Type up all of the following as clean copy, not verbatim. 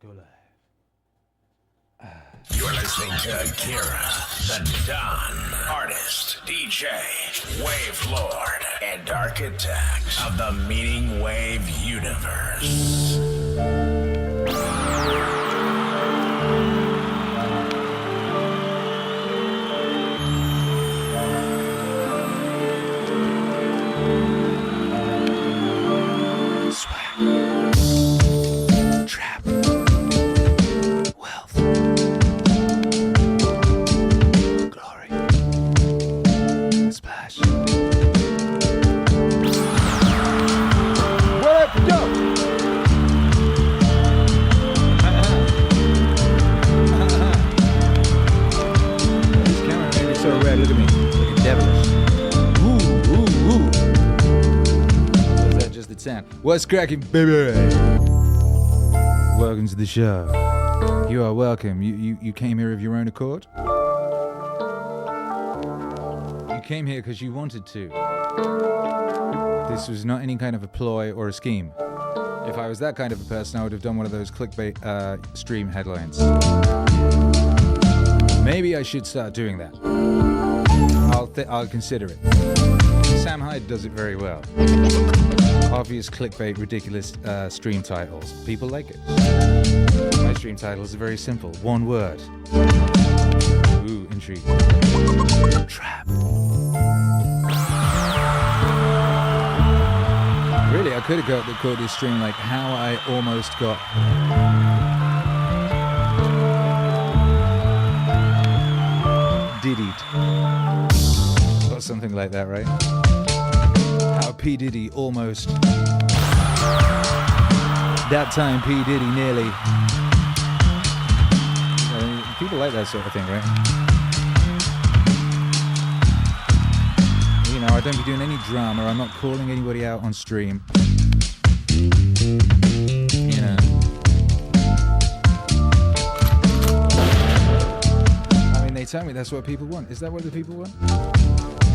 Go live. You're listening to Akira, the Don, artist, DJ, Wave Lord, and architect of the Meaning Wave universe. What's cracking, baby? Welcome to the show. You are welcome. You came here of your own accord. You came here because you wanted to. This was not any kind of a ploy or a scheme. If I was that kind of a person, I would have done one of those clickbait stream headlines. Maybe I should start doing that. I'll consider it. Sam Hyde does it very well. Obvious clickbait, ridiculous stream titles. People like it. My stream titles are very simple. One word. Ooh, intrigue. Trap. Really, I could have called this stream like how I almost got Diddied. Or something like that, right? How P Diddy almost. That time P Diddy nearly. People like that sort of thing, right? You know, I don't be doing any drama. I'm not calling anybody out on stream. You know. I mean, they tell me that's what people want. Is that what the people want?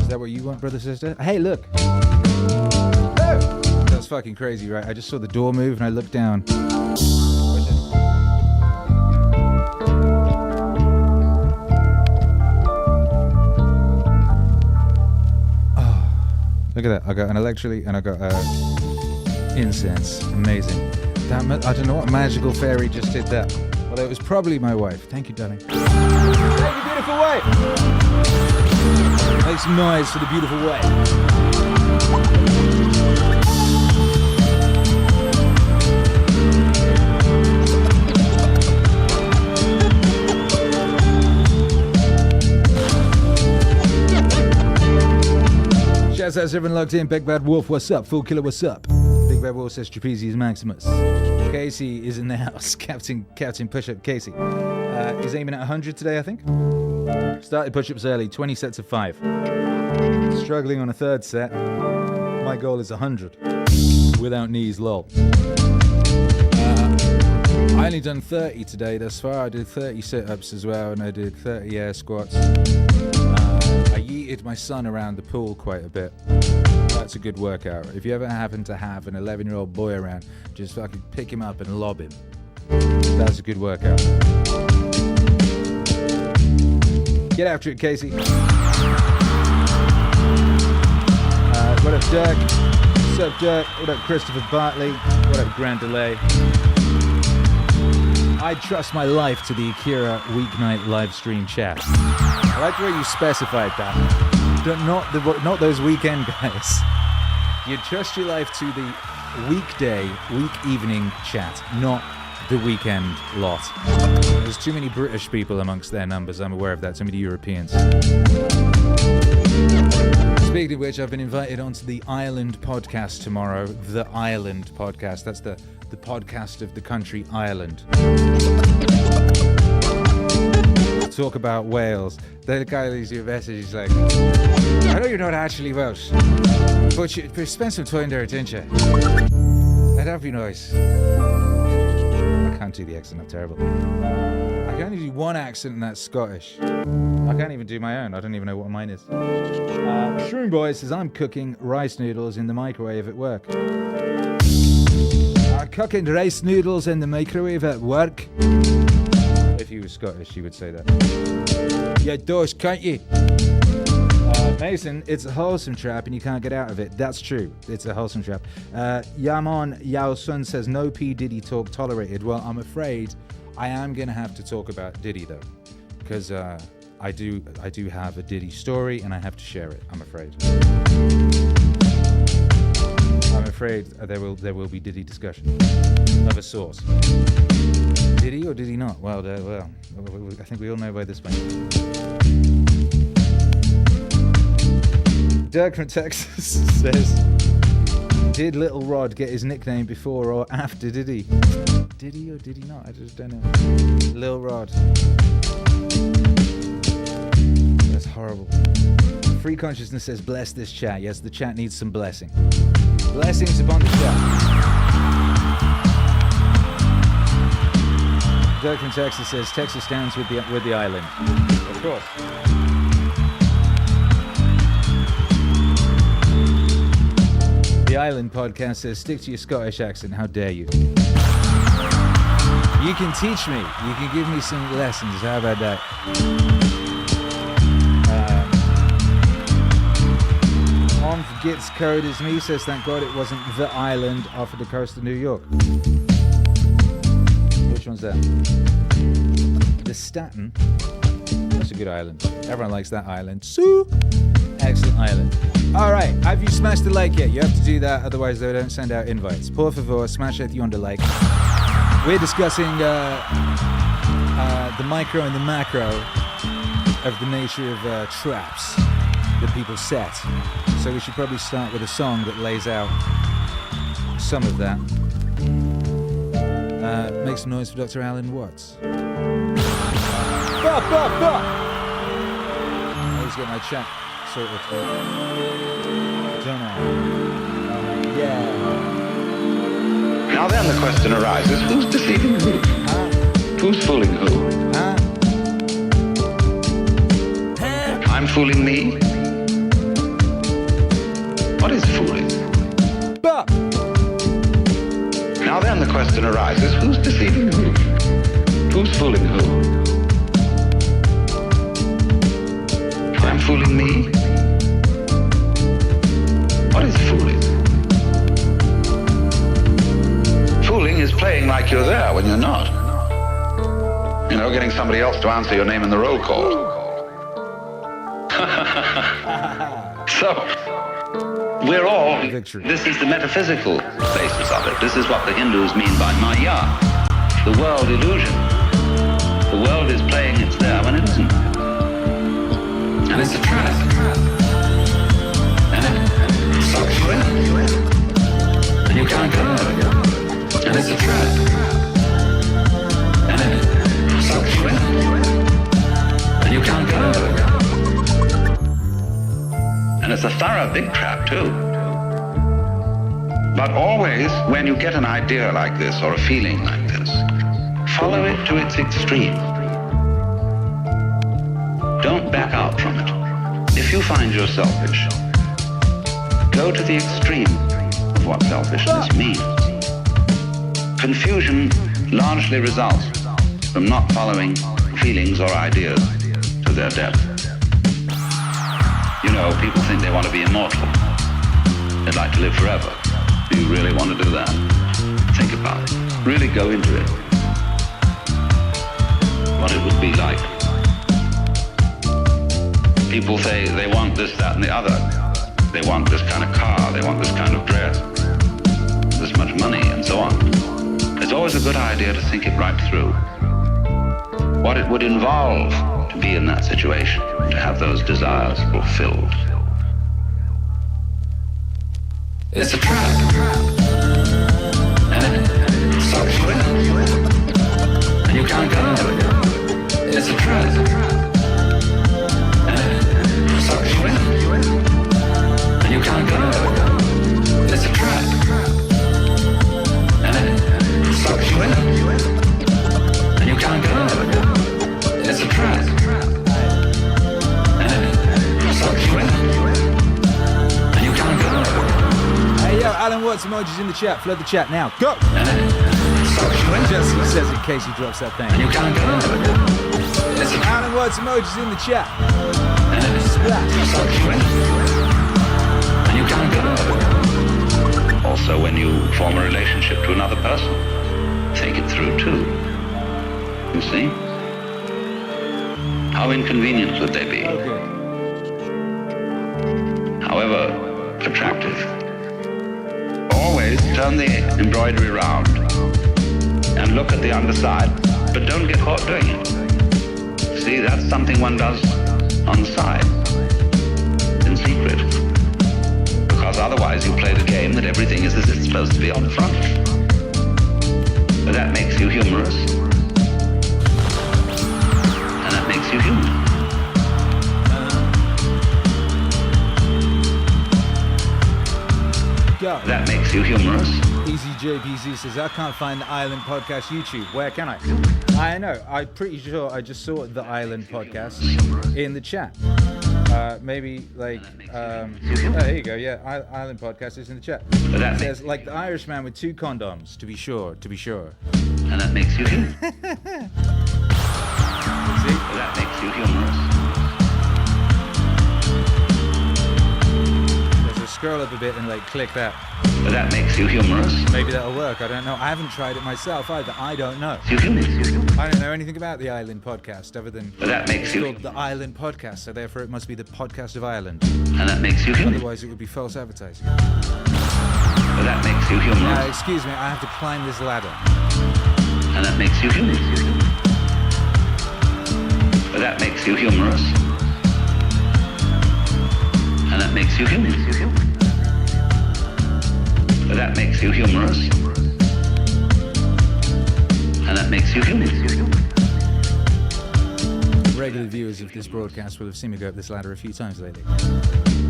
Is that what you want, brother, sister? Hey, look. Oh, that's fucking crazy, right? I just saw the door move and I looked down. Oh, look at that. I got an electroly and I got incense. Amazing. That I don't know what magical fairy just did that. Well, it was probably my wife. Thank you, darling. Thank you, beautiful wife. Make some noise for the beautiful wife. Shouts out to everyone logged in. Big Bad Wolf, what's up? Full Killer, what's up? Big Bad Wolf says Trapezius Maximus. Casey is in the house. Captain Push-Up Casey. He's aiming at 100 today, I think. Started push-ups early, 20 sets of 5. Struggling on a third set. My goal is 100. Without knees, lol. I only done 30 today thus far. I did 30 sit-ups as well, and I did 30 air squats. I yeeted my son around the pool quite a bit. That's a good workout. If you ever happen to have an 11-year-old boy around, just fucking pick him up and lob him. That's a good workout. Get after it, Casey. What up, Dirk? What's up, Dirk? What up, Christopher Bartley? What up, Grand Delay? I trust my life to the Akira weeknight live stream chat. I like the way you specified that. Not those weekend guys. You trust your life to the weekday, week evening chat, not the weekend lot. There's too many British people amongst their numbers, I'm aware of that, too many Europeans. Speaking of which, I've been invited onto the Ireland podcast tomorrow. The Ireland podcast. That's the podcast of the country Ireland. Talk about Wales. The guy leaves you a message, he's like, I know you're not actually Welsh, but you spend some time there, didn't you? That'd be nice. I can't do the accent, I'm terrible. I can only do one accent, and that's Scottish. I can't even do my own. I don't even know what mine is. Shroom Boy says, I'm cooking rice noodles in the microwave at work. Cooking rice noodles in the microwave at work. If you were Scottish, you would say that. You dosh, can't you? Mason, it's a wholesome trap and you can't get out of it. That's true. It's a wholesome trap. Yaman Yao Sun says, no P Diddy talk tolerated. Well, I'm afraid I am going to have to talk about Diddy, though. Because I do have a Diddy story and I have to share it, I'm afraid. I'm afraid there will be Diddy discussion of a sort. Did he or did he not? Well, I think we all know where this went. Dirk from Texas says, did Little Rod get his nickname before or after Diddy? Did he or did he not? I just don't know. Lil Rod. That's horrible. Free Consciousness says, bless this chat. Yes, the chat needs some blessing. Blessings upon the chat. Dirk from Texas says, Texas stands with the island. Of course. The Island podcast says, stick to your Scottish accent. How dare you? You can teach me. You can give me some lessons. How about that? On Git's Code is me says, thank God it wasn't the island off of the coast of New York. Which one's that? The Staten. That's a good island. Everyone likes that island. So, excellent island. All right, have you smashed the like yet? You have to do that, otherwise they don't send out invites. Por favor, smash it on the like. We're discussing the micro and the macro of the nature of traps that people set. So we should probably start with a song that lays out some of that. Make some noise for Dr. Alan Watts. I always get my chat sorted. Don't know. Yeah. Now then the question arises, who's deceiving who? Who's fooling who? I'm fooling me? What is fooling? Now then the question arises, who's deceiving who? Who's fooling who? I'm fooling me? What is fooling? Fooling is playing like you're there when you're not. You know, getting somebody else to answer your name in the roll call. So, we're all, this is the metaphysical basis of it. This is what the Hindus mean by Maya, the world illusion. The world is playing it's there when it isn't. And it's a trap. And it sucks you in. And you can't get out of it. And it's a trap. And it sucks you in. And you can't get out of it. And it's a thorough big trap too. But always, when you get an idea like this or a feeling like this, follow it to its extreme. Don't back out from it. If you find you're selfish, go to the extreme of what selfishness means. Confusion largely results from not following feelings or ideas to their depth. You know, people think they want to be immortal. They'd like to live forever. Do you really want to do that? Think about it. Really go into it. What it would be like. People say they want this, that, and the other. They want this kind of car. They want this kind of dress. This much money, and so on. It's always a good idea to think it right through. What it would involve to be in that situation, to have those desires fulfilled. It's a trap. And it sucks you in. And you can't get out of it. It's a trap. And it sucks you in. And you can't get out of it. It's a trap. And it sucks you in. And you can't get out of it. It's a trap. And it sucks you in. And you can't get out of it. Hey, yo, Alan Watts emojis the chat. Flood the chat now. Go! Jesse says in case he drops that thing. And you can't get over it. Listen. Alan Watts emojis in the chat. And you can't get over it. Also, when you form a relationship to another person, think it through too. You see? How inconvenient would they be? Okay. However attractive. Always turn the embroidery round and look at the underside, but don't get caught doing it. See, that's something one does on the side, in secret. Because otherwise you play the game that everything is as it's supposed to be on the front. But that makes you humorous. And that makes you human. Go. That makes you humorous. Easy JPZ says, I can't find the Island Podcast YouTube. Where can I? I know. I'm pretty sure I just saw the Island Podcast in the chat. Maybe like, oh, here you go. Yeah, Island Podcast is in the chat. It says, like the Irishman with 2 condoms, to be sure. And that makes you human. See? That makes you humorous. Scroll up a bit and like click that. But that makes you humorous. Maybe that'll work. I don't know. I haven't tried it myself either. I don't know. You human. I don't know anything about the Island Podcast other than But that makes it's you called the Island Podcast, so therefore it must be the podcast of Ireland. And that makes you human. Otherwise it would be false advertising. But that makes you humorous. Excuse me, I have to climb this ladder. And that makes you human. But that makes you humorous. And that makes you human. But that makes you humorous. And that makes you human. Regular viewers of this broadcast will have seen me go up this ladder a few times lately.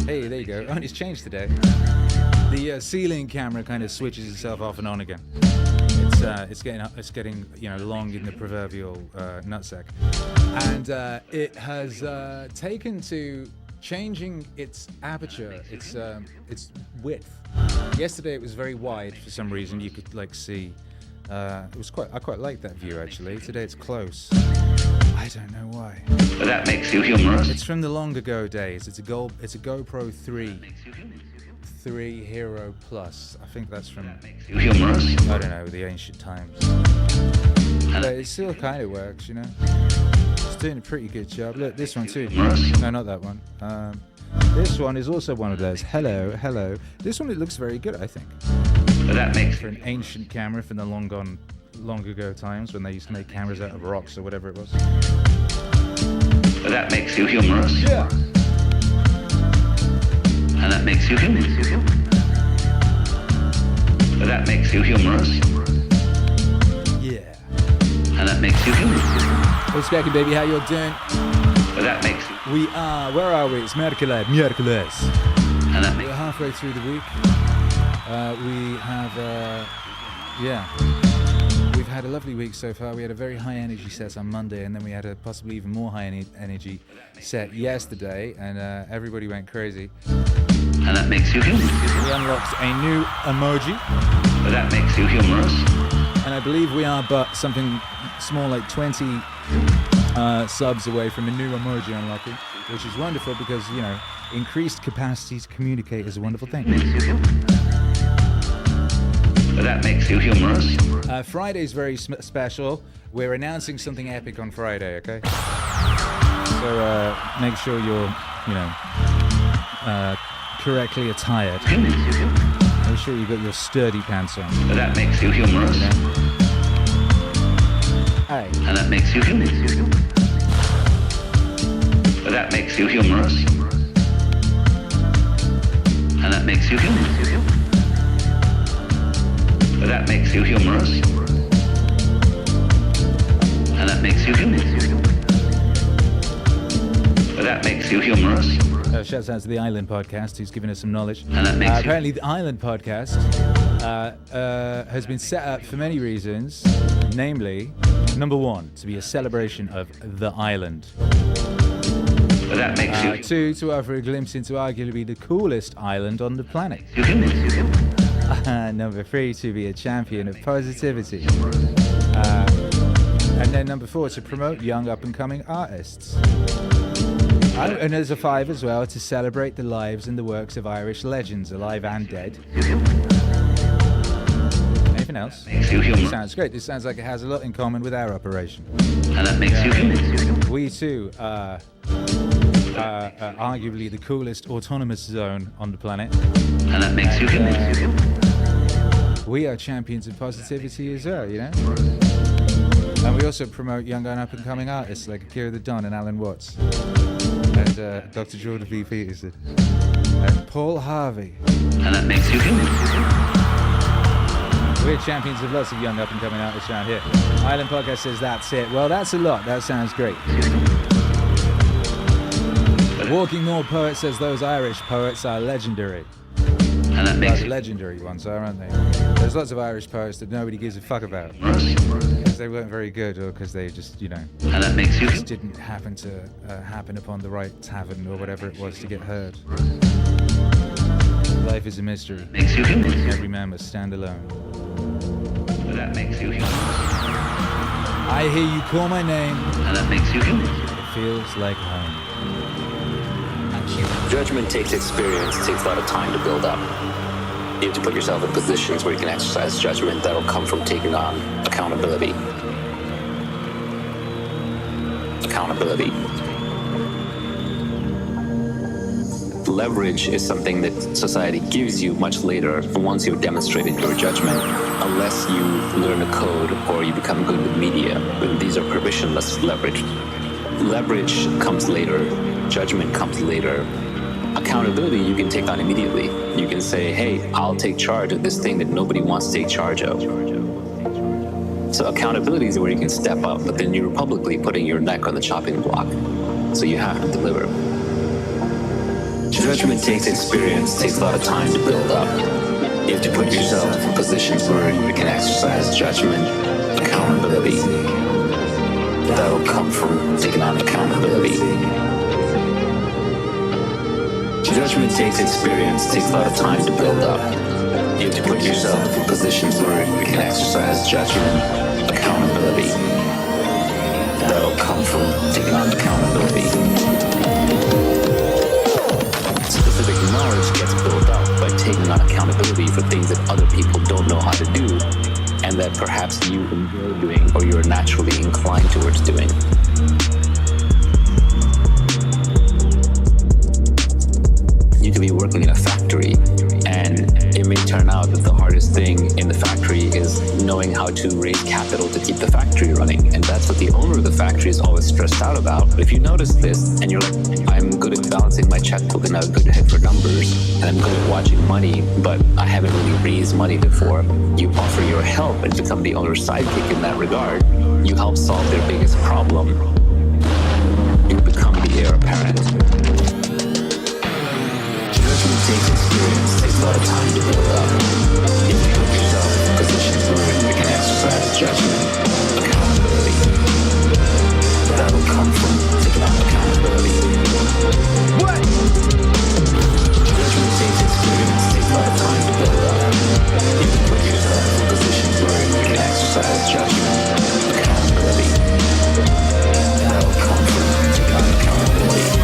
Hey, there you go. Oh, and it's changed today. The ceiling camera kind of switches itself off and on again. It's getting long in the proverbial nutsack, and it has taken to changing its aperture, its width. Yesterday it was very wide for some reason. You could like see. I quite like that view actually. Today it's close. I don't know why. But that makes you humorous. It's from the long ago days. It's a GoPro 3 Hero Plus. I think that's from. You humorous. I don't know, the ancient times. But it still kind of works, you know. It's doing a pretty good job. Look, this one too. No, not that one. This one is also one of those. Hello. This one, it looks very good, I think. But that makes for an ancient camera from the long ago times when they used to make cameras out of rocks or whatever it was. But that makes you humorous. Yeah. And that makes you human. But that makes you humorous. Yeah. And that makes you human. What's cracking, baby? How you doing? But that makes you. Where are we? It's Mercules. And that makes We're halfway through the week. We have, we've had a lovely week so far. We had a very high energy set on Monday, and then we had a possibly even more high energy set yesterday, and everybody went crazy. And that makes you human. We unlocked a new emoji. But that makes you humorous. And I believe we are but something small like 20 subs away from a new emoji unlocking, which is wonderful because, you know, increased capacity to communicate is a wonderful thing. But that makes you humorous. Friday's very special. We're announcing something epic on Friday, okay? So make sure you're, correctly attired. Make sure you've got your sturdy pants on. But that makes you humorous. You know? Hey. And that makes you human. But that makes you humorous. And that makes you human. But that makes you humorous. And that makes you human. But that makes you humorous. Shouts out to the Island Podcast, who's given us some knowledge. And that makes apparently, the Island Podcast has been set up for many reasons, namely, number one, to be a celebration of the island. But that makes you. Two, to offer a glimpse into arguably the coolest island on the planet. Number 3, to be a champion of positivity. And then number 4, to promote young up-and-coming artists. And there's a 5 as well, to celebrate the lives and the works of Irish legends, alive and dead. Anything else? This sounds great. This sounds like it has a lot in common with our operation. And that makes you human. We too are arguably the coolest autonomous zone on the planet. And that makes you human. We are champions of positivity as well, you know? And we also promote young and up-and-coming artists like Akira the Don and Alan Watts. And Dr. Jordan B. Peterson. And Paul Harvey. And that makes you human. We're champions of lots of young up-and-coming artists around here. Island Podcast says that's it. Well, that's a lot. That sounds great. Walking More Poet says those Irish poets are legendary. And that makes you legendary ones are, aren't they? There's lots of Irish poets that nobody gives a fuck about. Because they weren't very good or because they just, you know, and that makes you just didn't happen to happen upon the right tavern or whatever it was to get heard. Life is a mystery. Makes you human. Every man must stand alone. But that makes you human. I hear you call my name. And that makes you human. It feels like home. Judgment takes experience, it takes a lot of time to build up. You have to put yourself in positions where you can exercise judgment that'll come from taking on accountability. Accountability. Leverage is something that society gives you much later once you've demonstrated your judgment, unless you learn a code or you become good with media. These are permissionless leverage. Leverage comes later, judgment comes later. Accountability you can take on immediately. You can say, hey, I'll take charge of this thing that nobody wants to take charge of. So accountability is where you can step up, but then you're publicly putting your neck on the chopping block. So you have to deliver. Judgment takes experience, takes a lot of time to build up. You have to put yourself in positions where you can exercise judgment, accountability. That'll come from taking on accountability. Judgment takes experience, takes a lot of time to build up. You have to put yourself in positions where you can exercise judgment, accountability. That'll come from taking on accountability. Specific knowledge gets built up by taking on accountability for things that other people don't know how to do, and that perhaps you enjoy doing or you're naturally inclined towards doing. You could be working in a factory, and it may turn out that the hardest thing in the factory is knowing how to raise capital to keep the factory running, and that's what the owner of the factory is always stressed out about. But if you notice this, and you're like, I'm good at balancing my checkbook and I have a good head for numbers, and I'm good at watching money, but I haven't really raised money before, you offer your help and become the owner's sidekick in that regard. You help solve their biggest problem. You become the heir apparent. Judgment takes experience, takes a lot of time to build up. You have to put yourself in positions where you can exercise judgment, accountability. That'll come from taking on accountability. What? Judgment takes experience, takes a lot of time to build up. You have to put yourself in positions where you can exercise judgment, accountability. That'll come from taking on accountability.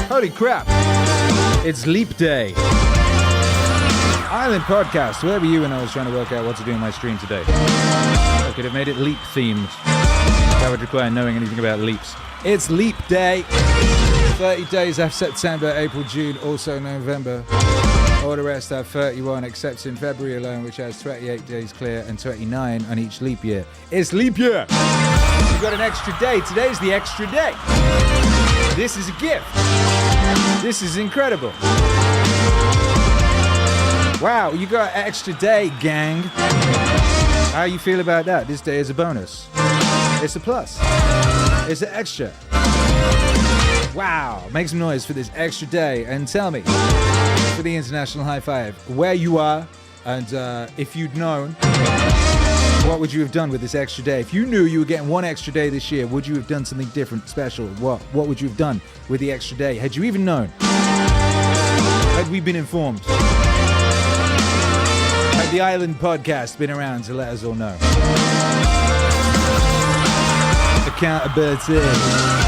Holy crap. It's Leap Day. Island Podcast. Where were you when I was trying to work out what to do in my stream today? I could have made it leap themed. That would require knowing anything about leaps. It's Leap Day. 30 days after September, April, June, also November. All the rest have 31, except in February alone, which has 28 days clear and 29 on each leap year. It's leap year. You've got an extra day. Today's the extra day. This is a gift. This is incredible. Wow, you got an extra day, gang. How you feel about that? This day is a bonus. It's a plus. It's an extra. Wow, make some noise for this extra day and tell me, for the International High Five, where you are and if you'd known, what would you have done with this extra day? If you knew you were getting one extra day this year, would you have done something different, special? What would you have done with the extra day? Had you even known? Had we been informed? Had the Island Podcast been around to let us all know? Accountability.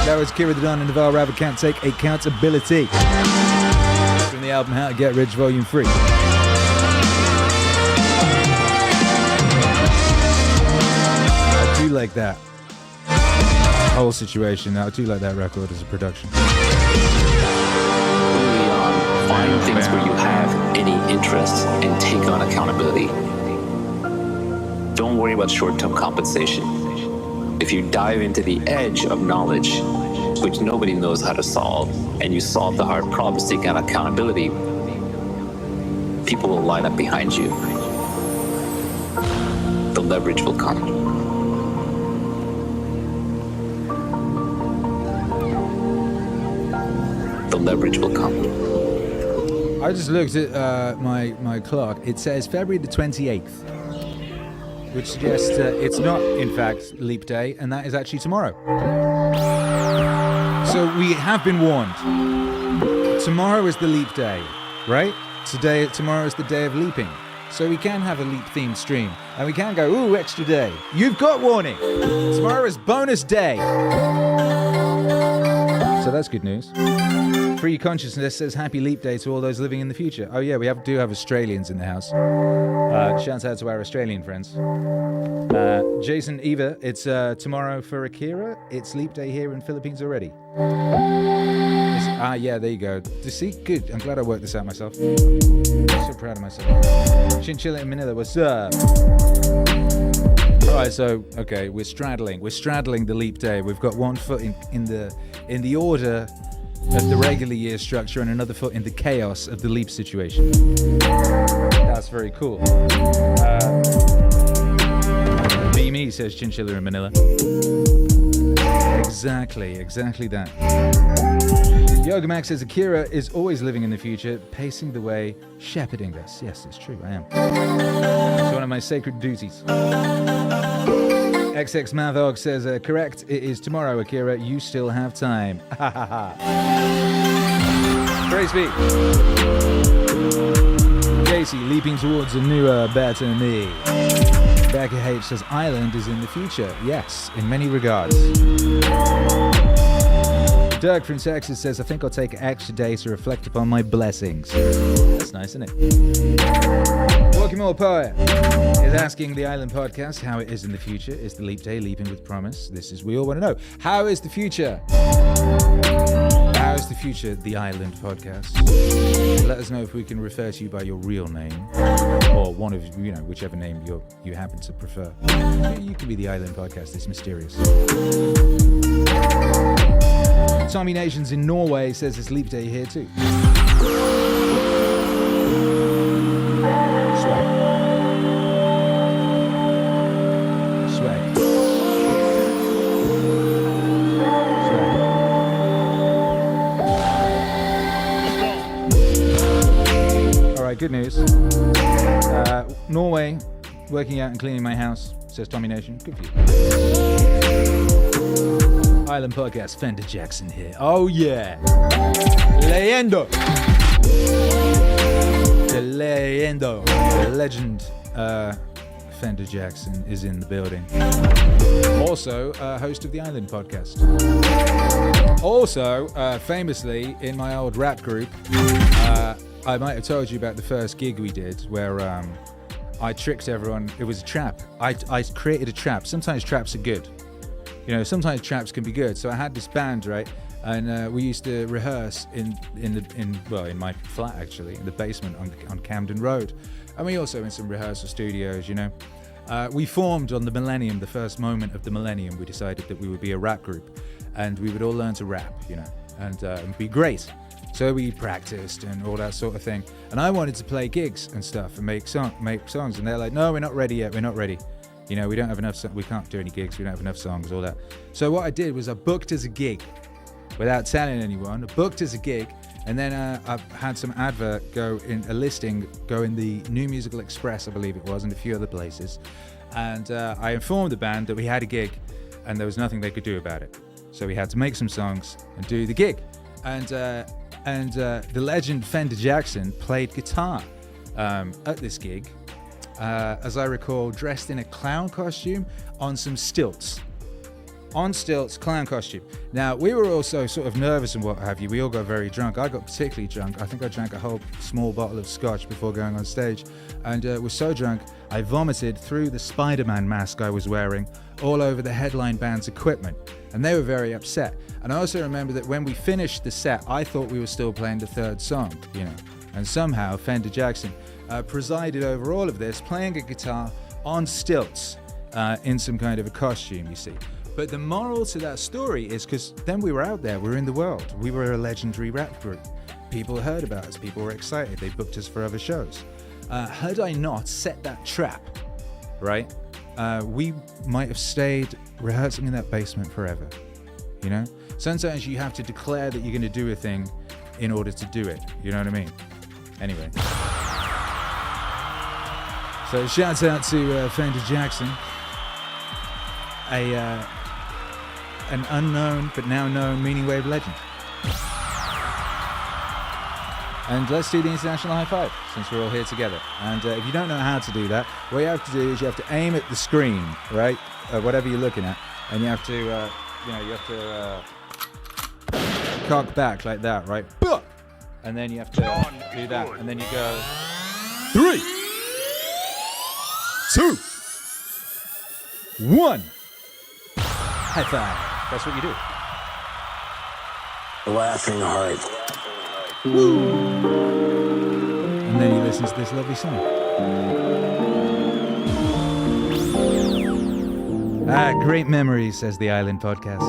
That was Akira the Don and Naval. Ravikant take accountability. From the album How to Get Rich Volume 3. I do like that whole situation. I do like that record as a production. Find things where you have any interest and take on accountability. Don't worry about short-term compensation. If you dive into the edge of knowledge, which nobody knows how to solve, and you solve the hard problems, take on accountability, people will line up behind you. The leverage will come. The leverage will come. I just looked at my clock. It says February the 28th. Which suggests it's not, in fact, Leap Day, and that is actually tomorrow. So we have been warned. Tomorrow is the Leap Day, right? Tomorrow is the day of leaping. So we can have a leap-themed stream, and we can go, ooh, extra day. You've got warning. Tomorrow is bonus day. So that's good news. Free Consciousness says Happy Leap Day to all those living in the future. Oh yeah, we do have Australians in the house. Shout out to our Australian friends. Jason Eva, it's tomorrow for Akira. It's Leap Day here in Philippines already. Yeah, there you go. See, good. I'm glad I worked this out myself. I'm so proud of myself. Chinchilla in Manila, what's up? Alright, so okay, we're straddling the Leap Day. We've got one foot in the order of the regular year structure and another foot in the chaos of the leap situation. That's very cool. Me says Chinchilla in Manila. Exactly that. Yoga Max says Akira is always living in the future, pacing the way, shepherding us. Yes, it's true, I am. It's one of my sacred duties. XX Mathog says, correct, it is tomorrow, Akira. You still have time. Praise be. Casey, leaping towards a newer, better me. Becca H says, Island is in the future. Yes, in many regards. Dirk from Texas says, I think I'll take an extra day to reflect upon my blessings. That's nice, isn't it? Walkie-More Poet is asking the Island Podcast how it is in the future. Is the Leap Day leaping with promise? This is, we all want to know. How is the future? How is the future, the Island Podcast? Let us know if we can refer to you by your real name, or one of, whichever name you happen to prefer. You can be the Island Podcast. It's mysterious. Tommy Nations in Norway says it's Leap Day here too. Swag. Alright, good news. Norway, working out and cleaning my house, says Tommy Nation. Good for you. Island Podcast, Fender Jackson here. Oh yeah. Leyendo. The legend Fender Jackson is in the building. Also, host of the Island Podcast. Also, famously, in my old rap group, I might have told you about the first gig we did where I tricked everyone. It was a trap. I created a trap. Sometimes traps are good. Sometimes traps can be good. So I had this band, right? And we used to rehearse in my flat, actually, in the basement on Camden Road. And we also in some rehearsal studios, We formed on the millennium, the first moment of the millennium. We decided that we would be a rap group and we would all learn to rap, and be great. So we practiced and all that sort of thing. And I wanted to play gigs and stuff and make songs. And they're like, no, we're not ready yet. We're not ready. You know, we don't have enough. We can't do any gigs. We don't have enough songs, all that. So what I did was I booked as a gig without telling anyone. I booked as a gig. And then I had some advert go in, a listing go in the New Musical Express, I believe it was, and a few other places. And I informed the band that we had a gig and there was nothing they could do about it. So we had to make some songs and do the gig. And the legend Fender Jackson played guitar at this gig, as I recall, dressed in a clown costume on some stilts. On stilts, clown costume. Now, we were also sort of nervous and what have you. We all got very drunk. I got particularly drunk. I think I drank a whole small bottle of scotch before going on stage, and was so drunk, I vomited through the Spider-Man mask I was wearing all over the headline band's equipment, and they were very upset. And I also remember that when we finished the set, I thought we were still playing the third song, you know, and somehow Fender Jackson presided over all of this, playing a guitar on stilts in some kind of a costume, you see. But the moral to that story is because then we were out there, we were in the world, we were a legendary rap group. People heard about us, people were excited, they booked us for other shows. Had I not set that trap, right, we might have stayed rehearsing in that basement forever, you know? Sometimes you have to declare that you're going to do a thing in order to do it, you know what I mean? Anyway. So shouts out to Fender Jackson, an unknown but now known Meaningwave legend. And let's do the international high five since we're all here together. And if you don't know how to do that, what you have to do is you have to aim at the screen, right? Whatever you're looking at, and you have to, cock back like that, right? And then you have to do that, and then you go 3, 2, 1. High five. That's what you do. Laughing heart. Woo. And then you listen to this lovely song. Great memories, says the Island Podcast.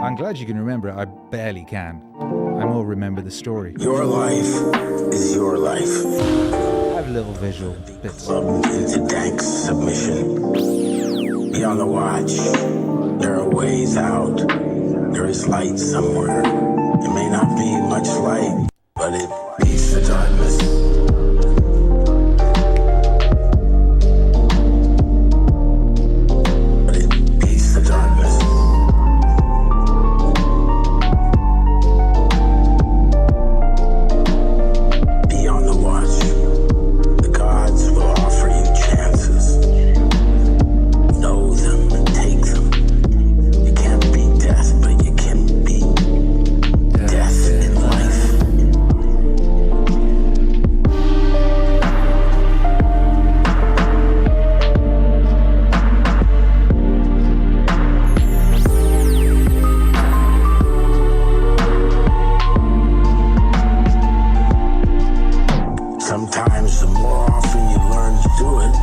I'm glad you can remember it. I barely can. I more remember the story. Your life is your life. I have little visual bits. Clubbed into dank submission. Be on the watch. There are ways out. There is light somewhere. It may not be much light, but it beats the darkness. But it beats the darkness. Be on the watch. The gods will offer you chances. Know them and take them. You can't beat death, but you can beat death in life. Sometimes the more often you learn to do it,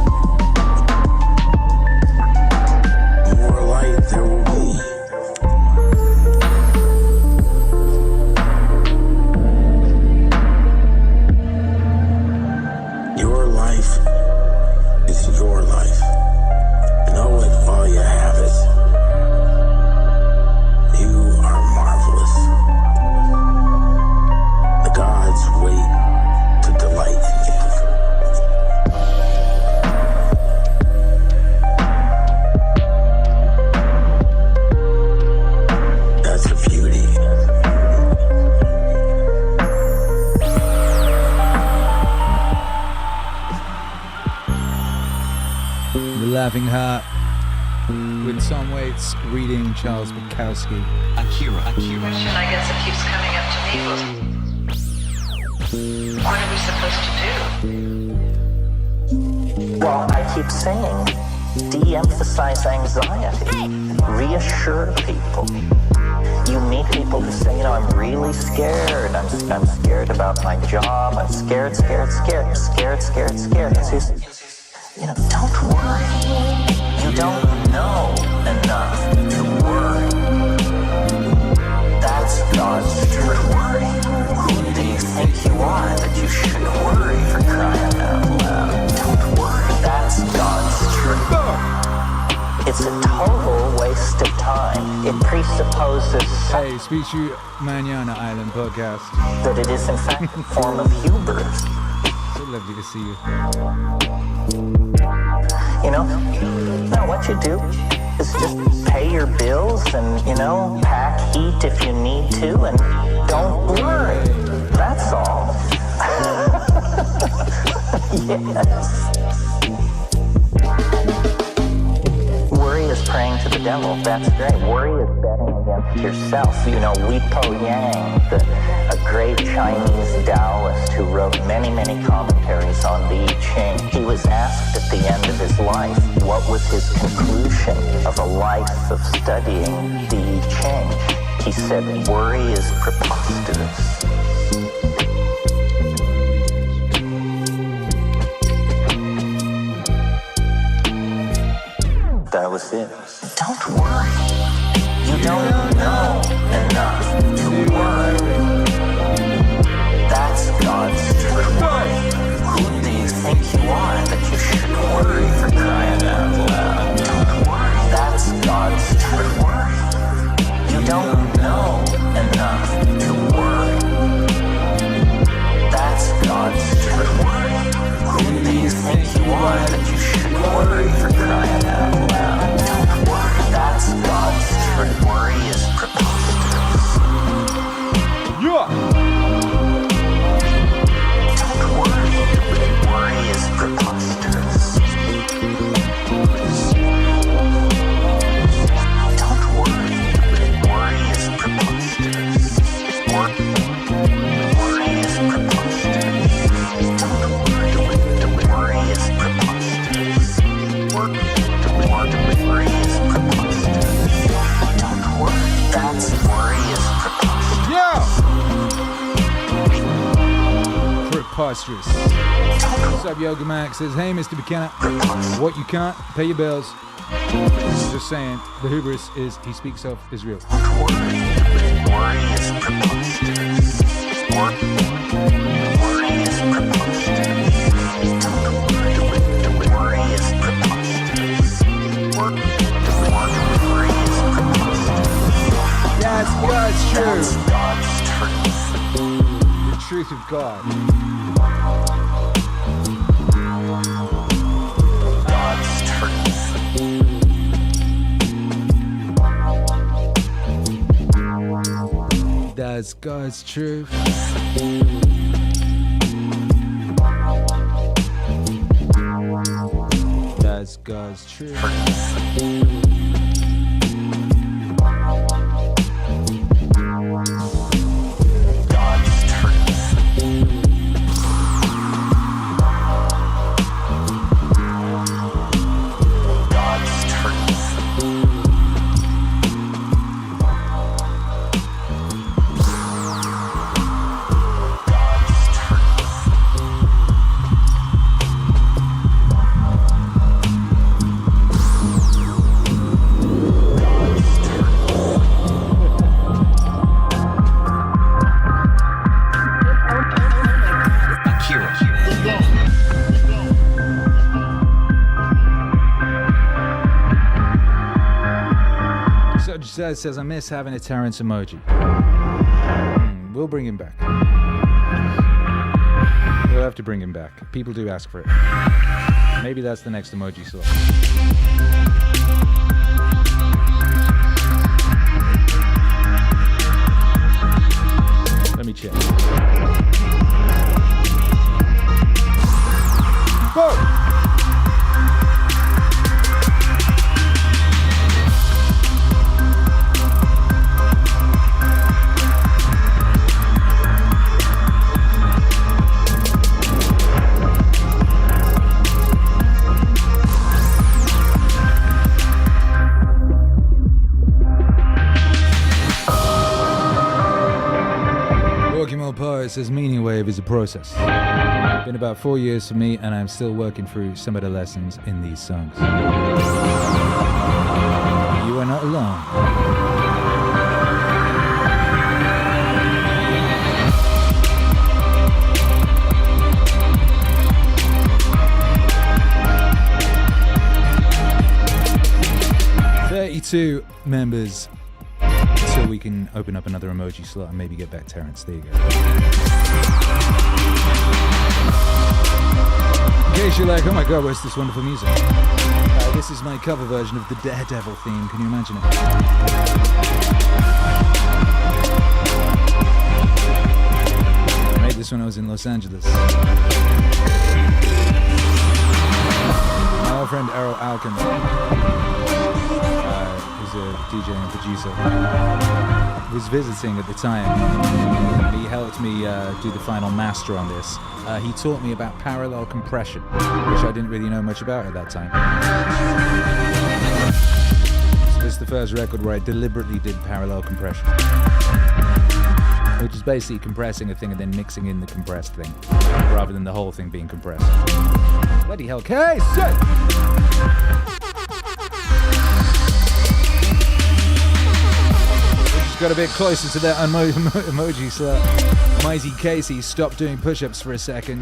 the more light there will be. Your life is your life. Know it while you have it. You are marvelous. The gods wait to delight in you. That's the beauty. The Laughing Heart with Tom Waits reading Charles Bukowski. Akira. I guess it keeps coming up to me. What are we supposed to do? Well, I keep saying, de-emphasize anxiety, reassure people. You meet people who say, I'm really scared. I'm scared about my job. I'm scared. And so you don't worry. You don't know enough to worry. That's presupposes Hey, Speak to Manana Island podcast. that it is in fact a form of hubris. So lovely to see you. You know, now what you do is just pay your bills and, you know, pack heat if you need to, and don't worry. That's all. Yes. Worry is praying to the devil. That's great. Worry is betting against yourself. You know, Wi Po Yang, a great Chinese Taoist who wrote many, many commentaries on the I Ching. He was asked at the end of his life what was his conclusion of a life of studying the I Ching. He said, worry is preposterous. That was it. Don't worry. You don't know enough to worry. That's God's truth. Who do you think you are that you should worry, for crying out loud? Don't worry. That's God's truth. You don't know enough to worry. That's God's truth. Who do you think you are that you should worry, for crying out loud? Don't worry. That's God's truth. Worry is preposterous. Yeah! Don't worry. Worry is preposterous. Don't worry. Worry is preposterous. Worry is preposterous. Don't worry. Worry is preposterous. Worry is preposterous. Don't worry. That's worry is preposterous. Yeah! Preposterous. What's up, Yoga Max says, hey, Mr. McKenna, what you can't, pay your bills. Just saying, the hubris is he speaks of is real. Worry is preposterous. Worry is preposterous. Worry is preposterous. Worry is preposterous. That's God's That's truth. God's truth. The truth of God. God's truth. That's God's truth. That's God's truth. God's truth. God's truth. Akira. So Giselle says, I miss having a Terence emoji. We'll bring him back. We'll have to bring him back. People do ask for it. Maybe that's the next emoji slot. Let me check. Whoa! It says MEANINGWAVE is a process. Been about 4 years for me, and I'm still working through some of the lessons in these songs. You are not alone. Two members Until we can open up another emoji slot and maybe get back Terence. There you go. In case you're like, oh my god, where's this wonderful music? This is my cover version of the Daredevil theme. Can you imagine it? I made this when I was in Los Angeles. My old friend Errol Alkin, who's a DJ and producer, was visiting at the time. He helped me do the final master on this. He taught me about parallel compression, which I didn't really know much about at that time. So this is the first record where I deliberately did parallel compression, which is basically compressing a thing and then mixing in the compressed thing, rather than the whole thing being compressed. Bloody hell, case! Got a bit closer to that emoji slot. Mighty Casey stopped doing push-ups for a second,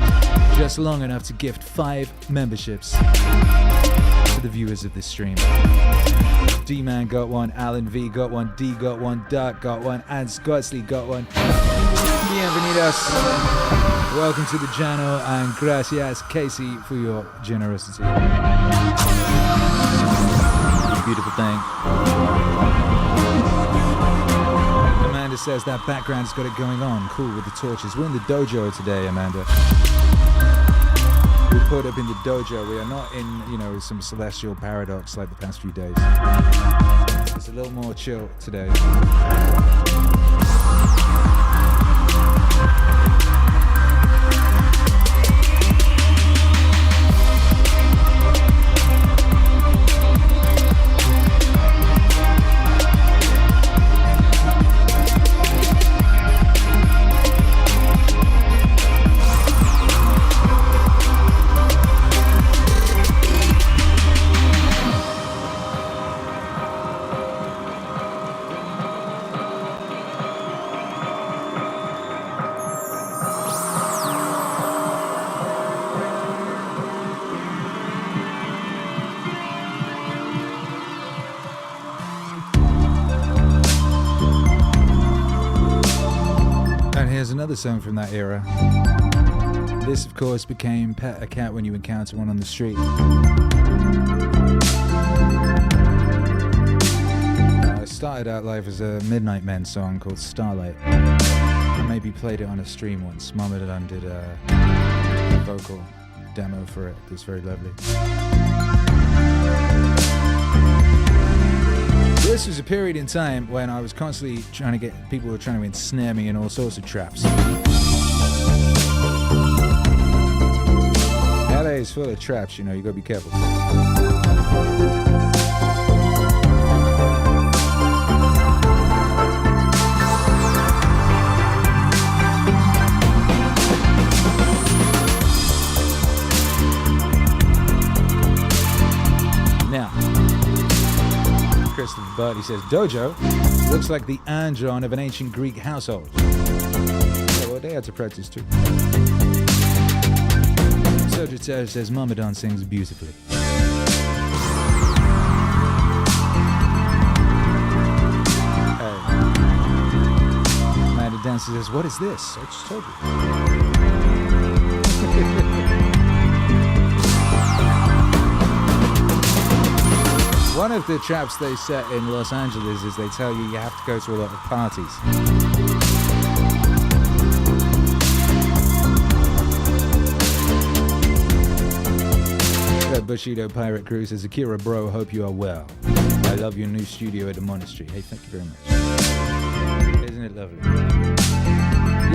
just long enough to gift 5 memberships to the viewers of this stream. D-Man got one, Alan V got one, D got one, Dark got one, and Scottsley got one. Bienvenidos. Welcome to the channel, and gracias Casey for your generosity. Beautiful thing. Amanda says that background's got it going on. Cool with the torches. We're in the dojo today, Amanda. We put up in the dojo. We are not in, some celestial paradox like the past few days. It's a little more chill today. Another song from that era. This, of course, became Pet a Cat when you encounter one on the street. It started out life as a Midnight Men song called Starlight. I maybe played it on a stream once. Mamadan did a vocal demo for it. It was very lovely. This was a period in time when I was constantly trying to get people who were trying to ensnare me in all sorts of traps. LA is full of traps, you gotta be careful. Now, Christopher Bartley says, Dojo looks like the andron of an ancient Greek household. Yeah, well, they had to practice too. Sagittarius says, Mamadan sings beautifully. Amanda Dancer says, what is this? I just told you. One of the traps they set in Los Angeles is they tell you have to go to a lot of parties. Bushido Pirate Crew says, Akira bro, hope you are well. I love your new studio at the monastery. Hey, thank you very much. Isn't it lovely?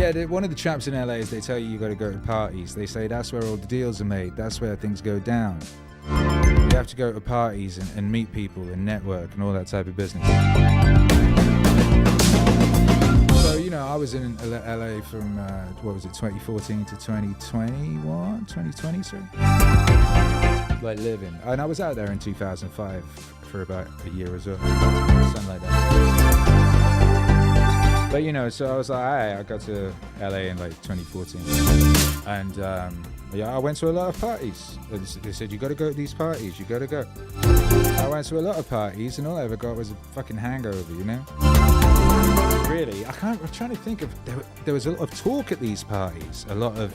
Yeah, one of the traps in LA is they tell you got to go to parties. They say that's where all the deals are made. That's where things go down. You have to go to parties and meet people and network and all that type of business. So, I was in LA from, 2014 to 2020, sorry? Like living. And I was out there in 2005 for about a year or so. Something like that. But, so I was like, I got to LA in like 2014. And, I went to a lot of parties. They said, you got to go to these parties. You got to go. I went to a lot of parties and all I ever got was a fucking hangover, Really, I'm trying to think of. There was a lot of talk at these parties. A lot of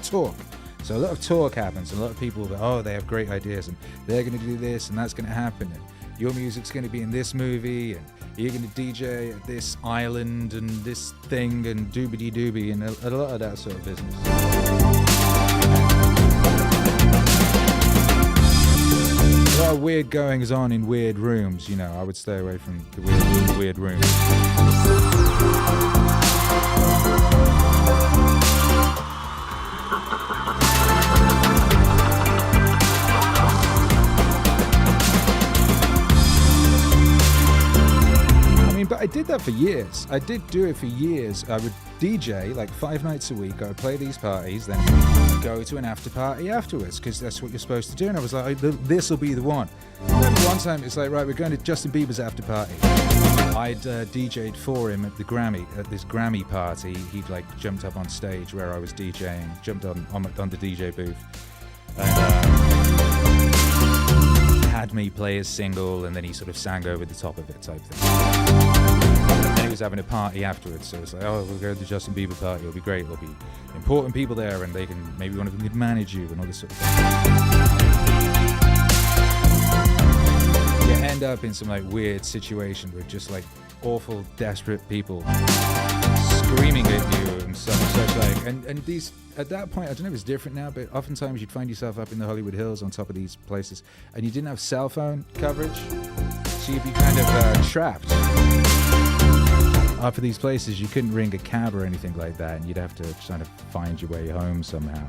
talk. So a lot of talk happens. And a lot of people, they have great ideas, and they're going to do this, and that's going to happen. And your music's going to be in this movie, and you're going to DJ at this island and this thing and doobity doobie, and a lot of that sort of business. A lot of weird goings on in weird rooms, I would stay away from the weird rooms. But I did that for years. I did do it for years. I would DJ like 5 nights a week. I would play these parties, then go to an after party afterwards, because that's what you're supposed to do. And I was like, this will be the one. And then one time it's like, right, we're going to Justin Bieber's after party. I'd DJ'd for him at this Grammy party. He'd like jumped up on stage where I was DJing, jumped on the DJ booth, and had me play his single, and then he sort of sang over the top of it type thing. And he was having a party afterwards, so it's like, we'll go to the Justin Bieber party, it'll be great, there'll be important people there, and maybe one of them could manage you and all this sort of thing. You end up in some like weird situation with just like awful, desperate people screaming at you and such like, and these, at that point, I don't know if it's different now, but oftentimes you'd find yourself up in the Hollywood Hills on top of these places, and you didn't have cell phone coverage, so you'd be kind of trapped. Up at these places, you couldn't ring a cab or anything like that, and you'd have to kind of find your way home somehow.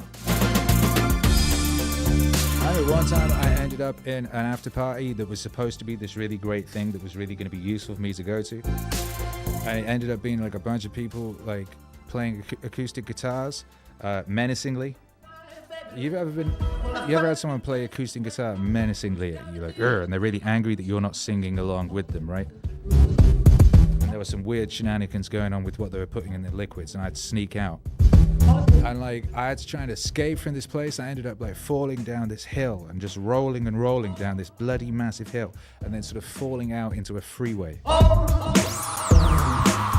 I remember one time I ended up in an after party that was supposed to be this really great thing that was really going to be useful for me to go to. And it ended up being like a bunch of people like playing acoustic guitars menacingly. You ever had someone play acoustic guitar menacingly at you, like, and they're really angry that you're not singing along with them, right? And there were some weird shenanigans going on with what they were putting in the liquids, and I'd sneak out. And like, I had to try and escape from this place. I ended up like falling down this hill and just rolling and rolling down this bloody massive hill, and then sort of falling out into a freeway.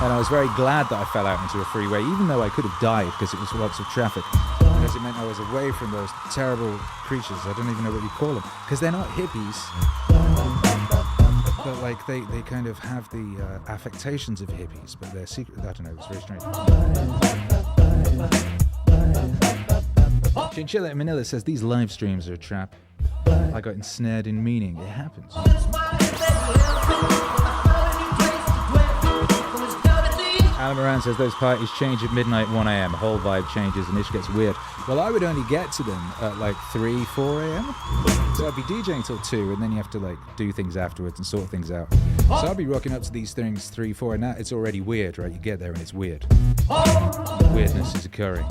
And I was very glad that I fell out into a freeway, even though I could have died because it was lots of traffic. Because it meant I was away from those terrible creatures. I don't even know what you call them. Because they're not hippies. But like, they kind of have the affectations of hippies, but they're secret. I don't know, it's very strange. Chinchilla in Manila says, these live streams are a trap. I got ensnared in meaning. It happens. Alan Moran says those parties change at midnight, 1 a.m. Whole vibe changes and ish gets weird. Well, I would only get to them at like 3, 4 a.m. So I'd be DJing till 2, and then you have to like do things afterwards and sort things out. So I'd be rocking up to these things 3, 4, and now it's already weird, right? You get there and it's weird. Weirdness is occurring.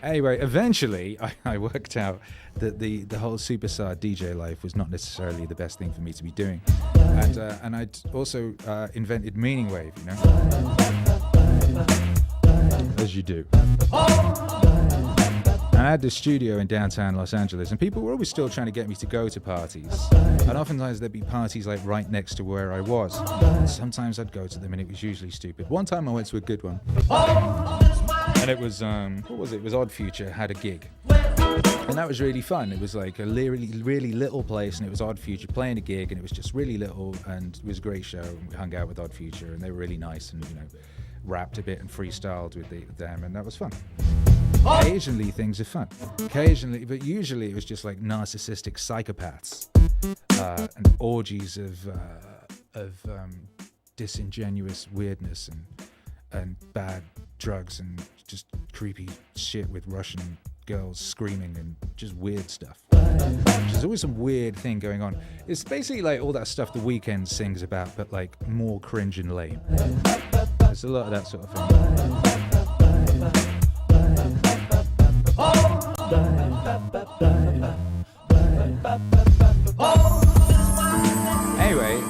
Anyway, eventually I worked out that the whole superstar DJ life was not necessarily the best thing for me to be doing, and I'd also invented MEANINGWAVE, you know, as you do. And I had this studio in downtown Los Angeles, and people were always still trying to get me to go to parties. And oftentimes there'd be parties like right next to where I was. And sometimes I'd go to them, and it was usually stupid. One time I went to a good one. And it was, what was it? It was Odd Future had a gig. And that was really fun. It was like a really little place, and it was Odd Future playing a gig, and it was just really little, and it was a great show. And we hung out with Odd Future, and they were really nice, and, you know, rapped a bit and freestyled with them, and that was fun. Occasionally things are fun. Occasionally, but usually it was just like narcissistic psychopaths and orgies of disingenuous weirdness and bad drugs and just creepy shit with Russian girls screaming and just weird stuff. There's always some weird thing going on. It's basically like all that stuff The Weeknd sings about, but like more cringe and lame. There's a lot of that sort of thing. Anyway,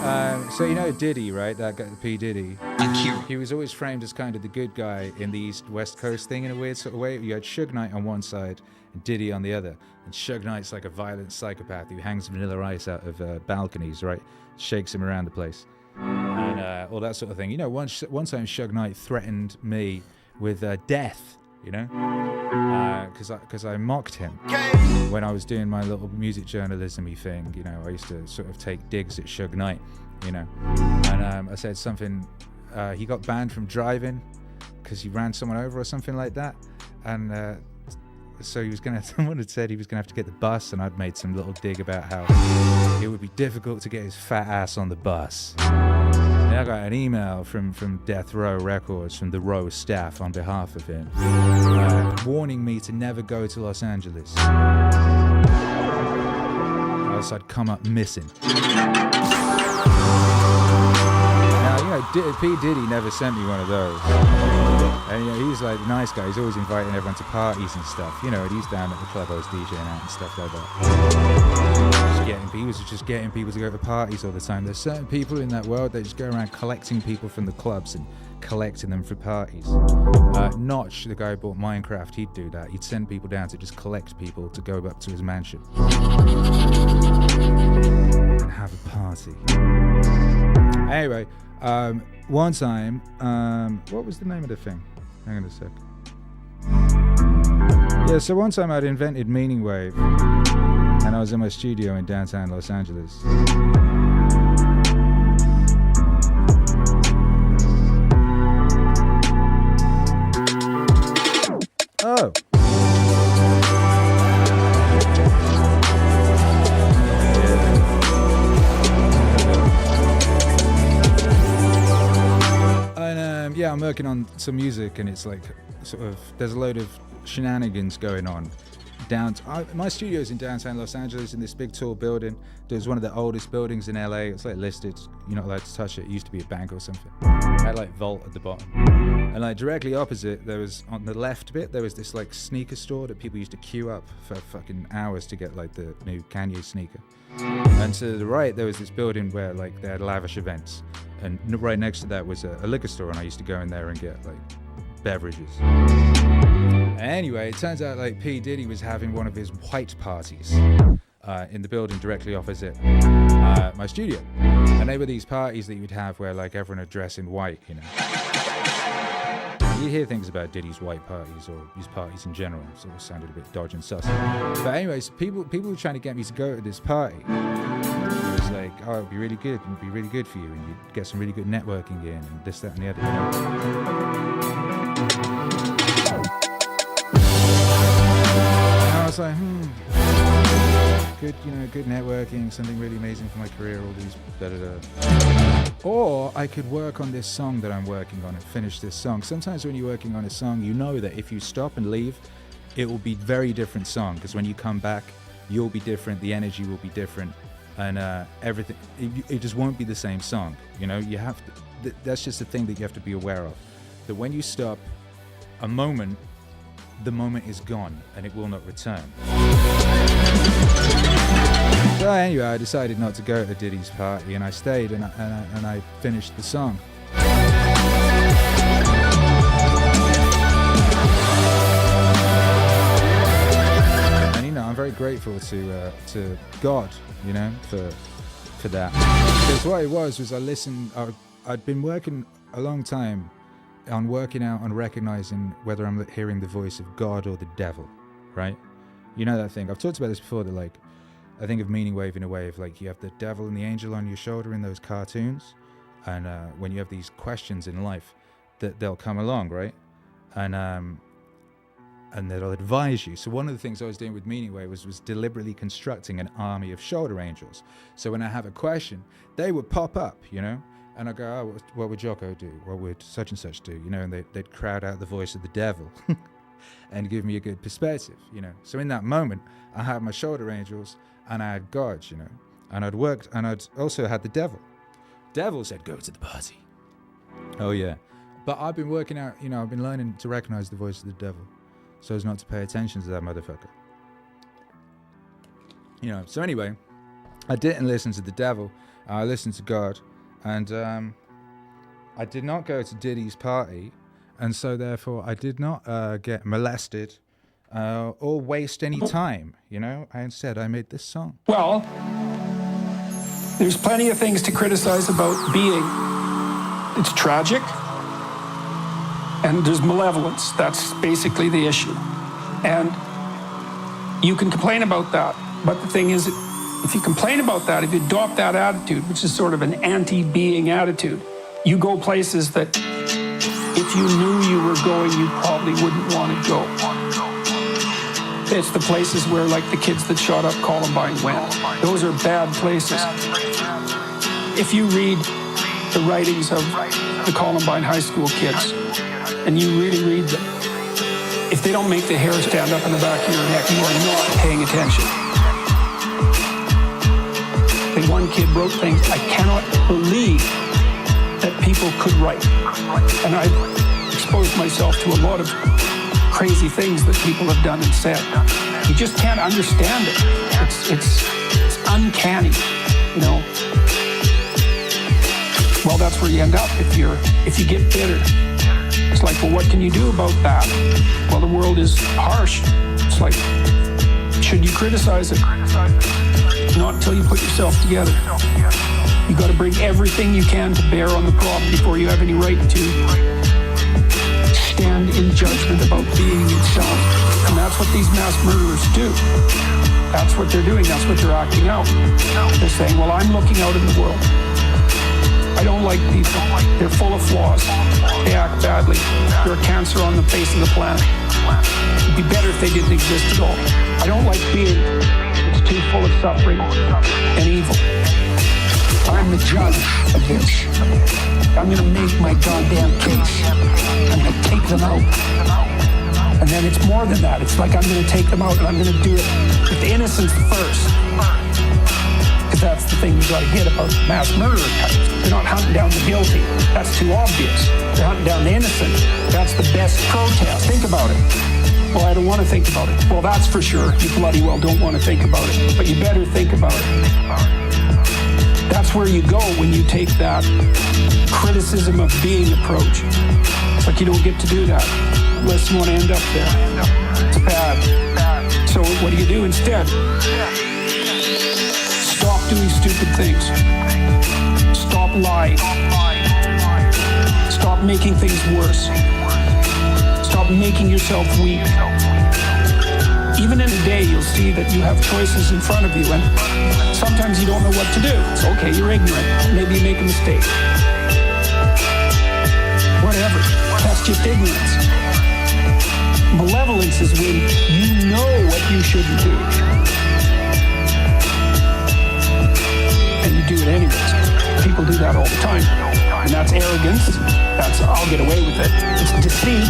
so you know Diddy, right? That guy, P Diddy. Akira. He was always framed as kind of the good guy in the East-West Coast thing in a weird sort of way. You had Suge Knight on one side and Diddy on the other. And Suge Knight's like a violent psychopath who hangs Vanilla Ice out of balconies, right? Shakes him around the place. and all that sort of thing. You know, one time Suge Knight threatened me with death, you know, because I mocked him when I was doing my little music journalism-y thing. You know, I used to sort of take digs at Suge Knight, you know, and I said something, he got banned from driving because he ran someone over or something like that, and so someone had said he was gonna have to get the bus, and I'd made some little dig about how it would be difficult to get his fat ass on the bus. And I got an email from Death Row Records, from the Row staff on behalf of him, warning me to never go to Los Angeles, else I'd come up missing. Now, you know, P Diddy never sent me one of those. And you know, he's like a nice guy. He's always inviting everyone to parties and stuff. You know, and he's down at the club I was DJing at and stuff like that. He was just getting people to go to parties all the time. There's certain people in that world that just go around collecting people from the clubs and collecting them for parties. Notch, the guy who bought Minecraft, he'd do that. He'd send people down to just collect people to go up to his mansion and have a party. Anyway, one time, what was the name of the thing? Hang on a sec. Yeah, so one time I'd invented MEANINGWAVE, and I was in my studio in downtown Los Angeles. Oh. And yeah, I'm working on some music, and it's like sort of there's a load of shenanigans going on. My studio's in downtown Los Angeles in this big tall building. There's one of the oldest buildings in LA. It's like listed, you're not allowed to touch it. It used to be a bank or something. It had like vault at the bottom. And like directly opposite, there was on the left bit, there was this like sneaker store that people used to queue up for fucking hours to get like the new Kanye sneaker. And to the right, there was this building where like they had lavish events. And right next to that was a liquor store, and I used to go in there and get like beverages. Anyway, it turns out like P Diddy was having one of his white parties in the building directly opposite my studio, and they were these parties that you'd have where like everyone would dress in white, you know. You hear things about Diddy's white parties or his parties in general. It sort of sounded a bit dodgy and sus. But anyways, people were trying to get me to go to this party. It was like, oh, it'd be really good. It'd be really good for you, and you'd get some really good networking in, and this, that, and the other. You know? And I was like, good, you know, good networking, something really amazing for my career. All these, Or I could work on this song that I'm working on and finish this song. Sometimes when you're working on a song, you know that if you stop and leave, it will be a very different song, because when you come back, you'll be different, the energy will be different, and everything, it just won't be the same song. You know, you have to, that's just the thing that you have to be aware of, that when you stop a moment, the moment is gone and it will not return. So anyway, I decided not to go to Diddy's party, and I stayed and I finished the song. And you know, I'm very grateful to God, you know, for that. Because what it was I'd been working a long time on working out and recognizing whether I'm hearing the voice of God or the devil, right? You know that thing. I've talked about this before, that like, I think of MEANINGWAVE in a way of like, you have the devil and the angel on your shoulder in those cartoons, and when you have these questions in life, that they'll come along, right? And they'll advise you. So one of the things I was doing with MEANINGWAVE was deliberately constructing an army of shoulder angels. So when I have a question, they would pop up, you know, and I go, oh, what would Jocko do? What would such and such do? You know, and they'd crowd out the voice of the devil and give me a good perspective, you know. So in that moment, I had my shoulder angels and I had God, you know, and I'd worked, and I'd also had the devil. Devil said, go to the party. Oh yeah. But I've been working out, you know, I've been learning to recognize the voice of the devil so as not to pay attention to that motherfucker. You know, so anyway, I didn't listen to the devil. I listened to God. And I did not go to Diddy's party, and so therefore I did not get molested or waste any time, you know. Instead, I made this song. Well, There's plenty of things to criticize about being. It's tragic, and there's malevolence. That's basically the issue. And you can complain about that, but the thing is, if you complain about that, if you adopt that attitude, which is sort of an anti-being attitude, you go places that if you knew you were going, you probably wouldn't want to go. It's the places where, like, the kids that shot up Columbine went. Those are bad places. If you read the writings of the Columbine high school kids, and you really read them, if they don't make the hair stand up in the back of your neck, you are not paying attention. And one kid wrote things, I cannot believe that people could write. And I've exposed myself to a lot of crazy things that people have done and said. You just can't understand it. It's uncanny, you know. Well, that's where you end up if you get bitter. It's like, well, what can you do about that? Well, the world is harsh. It's like, should you criticize it? Not until you put yourself together. You got to bring everything you can to bear on the problem before you have any right to stand in judgment about being itself. And that's what these mass murderers do. That's what they're doing. That's what they're acting out. They're saying, well, I'm looking out in the world. I don't like people. They're full of flaws. They act badly. They're a cancer on the face of the planet. It'd be better if they didn't exist at all. I don't like being. It's too full of suffering and evil. I'm the judge of this. I'm going to make my goddamn case. I'm going to take them out. And then it's more than that. It's like I'm going to take them out and I'm going to do it with the innocents first. Because that's the thing you got to get about mass murderer types. They're not hunting down the guilty. That's too obvious. They're hunting down the innocent. That's the best protest. Think about it. Well, I don't want to think about it. Well, that's for sure. You bloody well don't want to think about it. But you better think about it. That's where you go when you take that criticism of being approach. It's like you don't get to do that unless you want to end up there. It's bad. So what do you do instead? Stop doing stupid things. Stop lying. Stop making things worse. Stop making yourself weak. Even in a day, you'll see that you have choices in front of you, and sometimes you don't know what to do. It's okay, you're ignorant. Maybe you make a mistake. Whatever. That's just ignorance. Malevolence is when you know what you shouldn't do, and you do it anyways. People do that all the time. And that's arrogance. That's, I'll get away with it. It's deceit.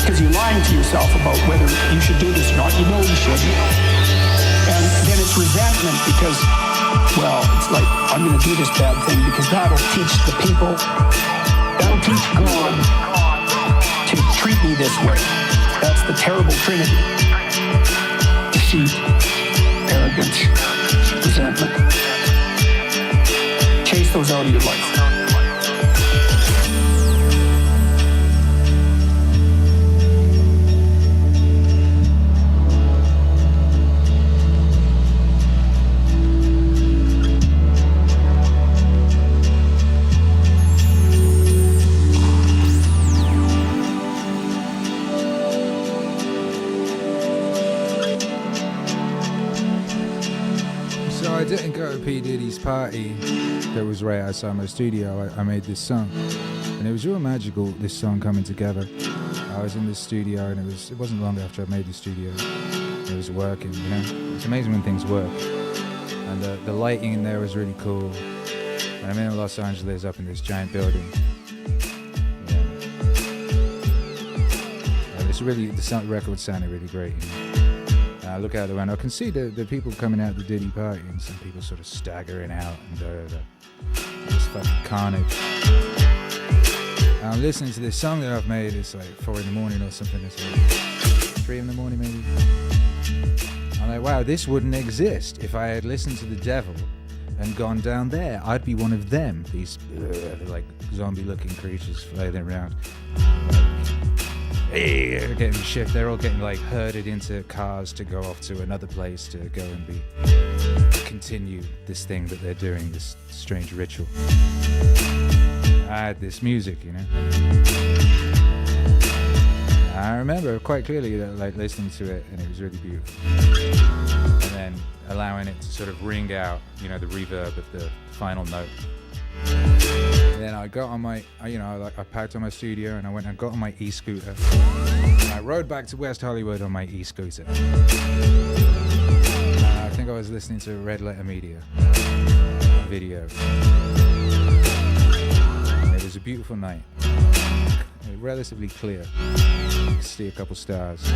Because you're lying to yourself about whether you should do this or not. You know you shouldn't. And then it's resentment because, well, it's like, I'm going to do this bad thing because that'll teach the people, that'll teach God to treat me this way. That's the terrible trinity. Deceit, arrogance, resentment. Chase those out of your life. I didn't go to P Diddy's party that was right outside my studio. I made this song, and it was real magical, this song coming together. I was in the studio, and it wasn't long after I made the studio. It was working, you know. It's amazing when things work. And the lighting in there was really cool. And I'm in Los Angeles, up in this giant building. Yeah. It's really, the record sounded really great, you know. I look out the window, I can see the people coming out the Diddy party, and some people sort of staggering out and this fucking carnage. And I'm listening to this song that I've made. It's like 4 in the morning or something. It's like 3 in the morning maybe. I'm like, wow, this wouldn't exist if I had listened to the Devil and gone down there. I'd be one of them. These like zombie-looking creatures flailing around. They're getting shipped. They're all getting like herded into cars to go off to another place to go and be continue this thing that they're doing, this strange ritual. I had this music, you know. I remember quite clearly that, like, listening to it, and it was really beautiful. And then allowing it to sort of ring out, you know, the reverb of the final note. And then I got on my, I packed on my studio and I went and got on my e-scooter. And I rode back to West Hollywood on my e-scooter. I think I was listening to a Red Letter Media video. And it was a beautiful night. Relatively clear. You could see a couple stars.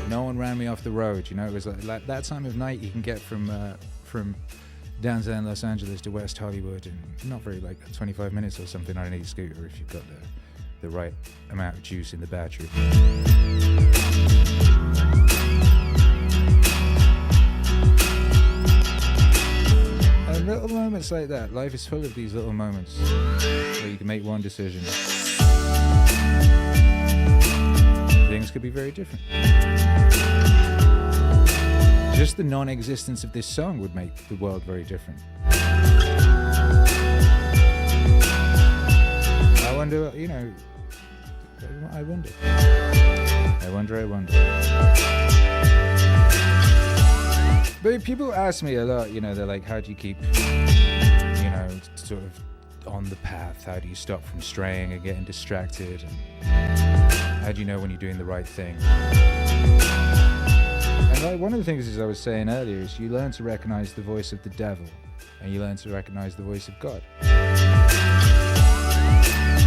No one ran me off the road, you know. It was like that time of night you can get from downtown Los Angeles to West Hollywood in not very, like 25 minutes or something on an e-scooter if you've got the right amount of juice in the battery. And little moments like that, life is full of these little moments where you can make one decision. Things could be very different. Just the non-existence of this song would make the world very different. I wonder, you know, I wonder. But people ask me a lot, you know, they're like, how do you keep, you know, sort of on the path? How do you stop from straying and getting distracted? And how do you know when you're doing the right thing? And like one of the things, as I was saying earlier, is you learn to recognize the voice of the devil and you learn to recognize the voice of God.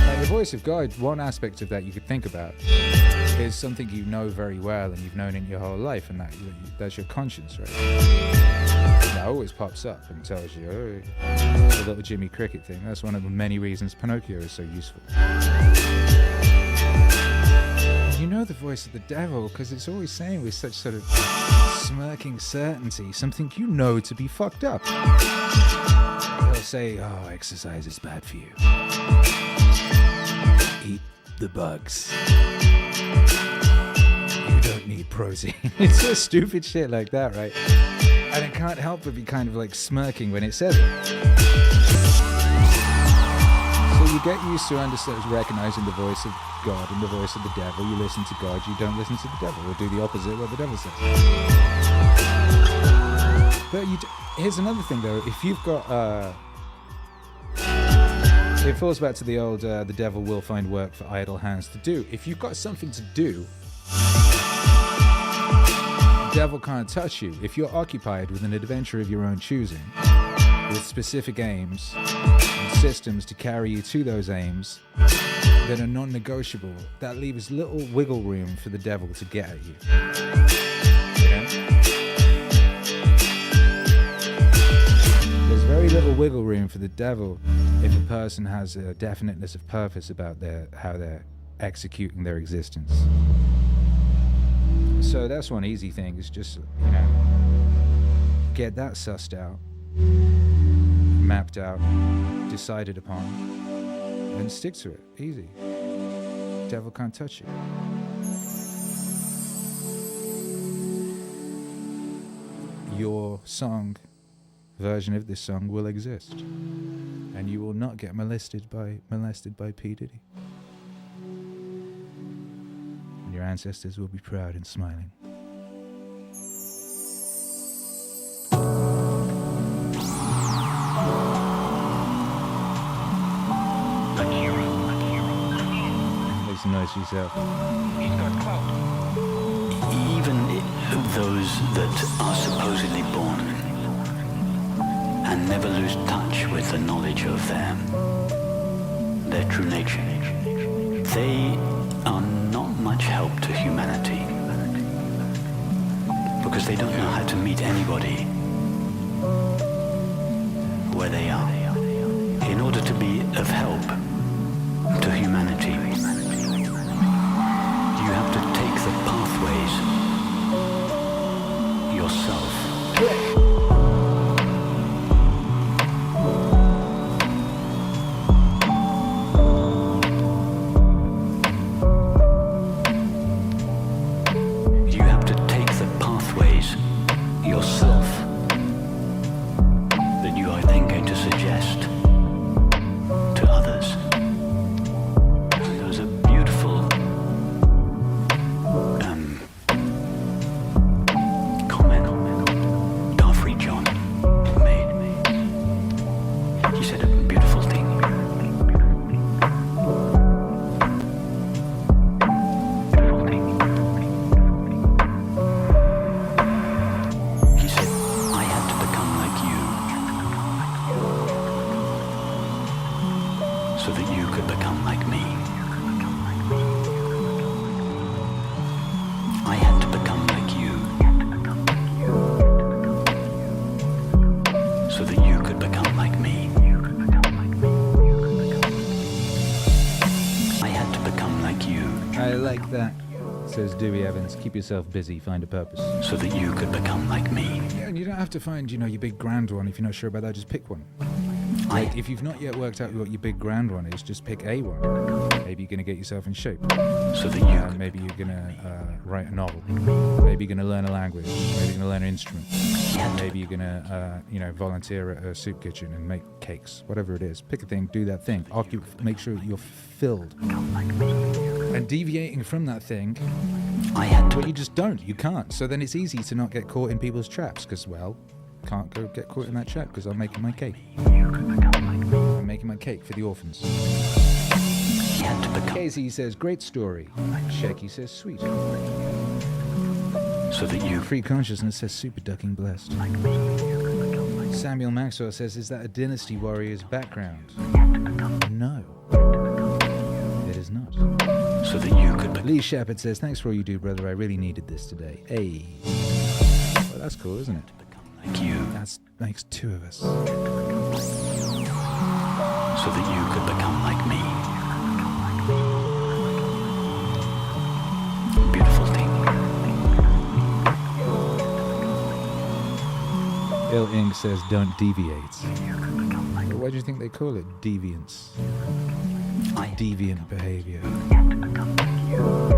Like the voice of God, one aspect of that you could think about is something you know very well and you've known in your whole life, and that's your conscience, right? That always pops up and tells you, oh, the little Jimmy Cricket thing. That's one of the many reasons Pinocchio is so useful. You know the voice of the devil because it's always saying with such sort of smirking certainty something you know to be fucked up. They'll say, oh, exercise is bad for you. Eat the bugs. You don't need protein. It's just stupid shit like that, right? And it can't help but be kind of like smirking when it says it. So you get used to recognizing the voice of God and the voice of the devil. You listen to God, you don't listen to the devil. Or do the opposite what the devil says. But here's another thing though. If you've got... it falls back to the old, the devil will find work for idle hands to do. If you've got something to do, the devil can't touch you. If you're occupied with an adventure of your own choosing, with specific aims and systems to carry you to those aims that are non-negotiable, that leaves little wiggle room for the devil to get at you. Yeah? There's very little wiggle room for the devil if a person has a definiteness of purpose about how they're executing their existence. So that's one easy thing, is just, you know, get that sussed out, mapped out, decided upon, and stick to it. Easy. Devil can't touch you. Your song, version of this song, will exist, and you will not get molested by P Diddy. And your ancestors will be proud and smiling. Make some noise yourself. Even those that are supposedly born and never lose touch with the knowledge of their true nature, they are not much help to humanity because they don't know how to meet anybody where they are. In order to be of help to humanity, you have to take the pathways yourself. You have to take the pathways yourself Take that, says Dewey Evans. Keep yourself busy, find a purpose. So that you could become like me. Yeah, and you don't have to find, your big grand one. If you're not sure about that, just pick one. Like, if you've not yet worked out what your big grand one is, just pick a one. Maybe you're going to get yourself in shape. So that you maybe you're going to write a novel. Maybe you're going to learn a language. Maybe you're going to learn an instrument. Maybe you're going to, volunteer at a soup kitchen and make cakes. Whatever it is. Pick a thing, do that thing. Make sure you're filled. And deviating from that thing, you just don't. You can't. So then it's easy to not get caught in people's traps because, can't go get caught in that trap because I'm making my cake. I'm making my cake for the orphans. Casey says, great story. Shecky says, sweet. So that you... Free Consciousness says, super ducking blessed. Samuel Maxwell says, is that a Dynasty Warriors background? No. It is not. So that you could... Lee Shepard says, thanks for all you do, brother. I really needed this today. Hey. Well, that's cool, isn't it? Like you. That makes two of us. So that you could become like me. Beautiful thing. Ill Ink says, don't deviate. Well, why do you think they call it deviance? Deviant behavior.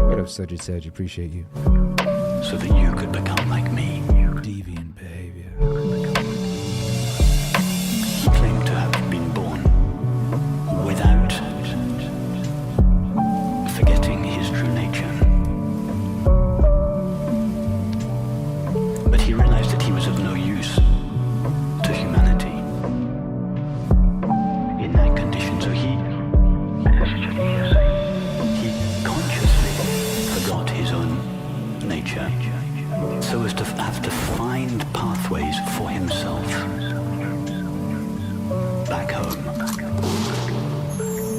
What up, Serge? Appreciate you. So that you could become like me. Deviant behavior. He claimed to have been born without forgetting his true nature. But he realized that he was of no use to humanity in that condition. So he consciously forgot his own nature, so as to have to find pathways for himself back home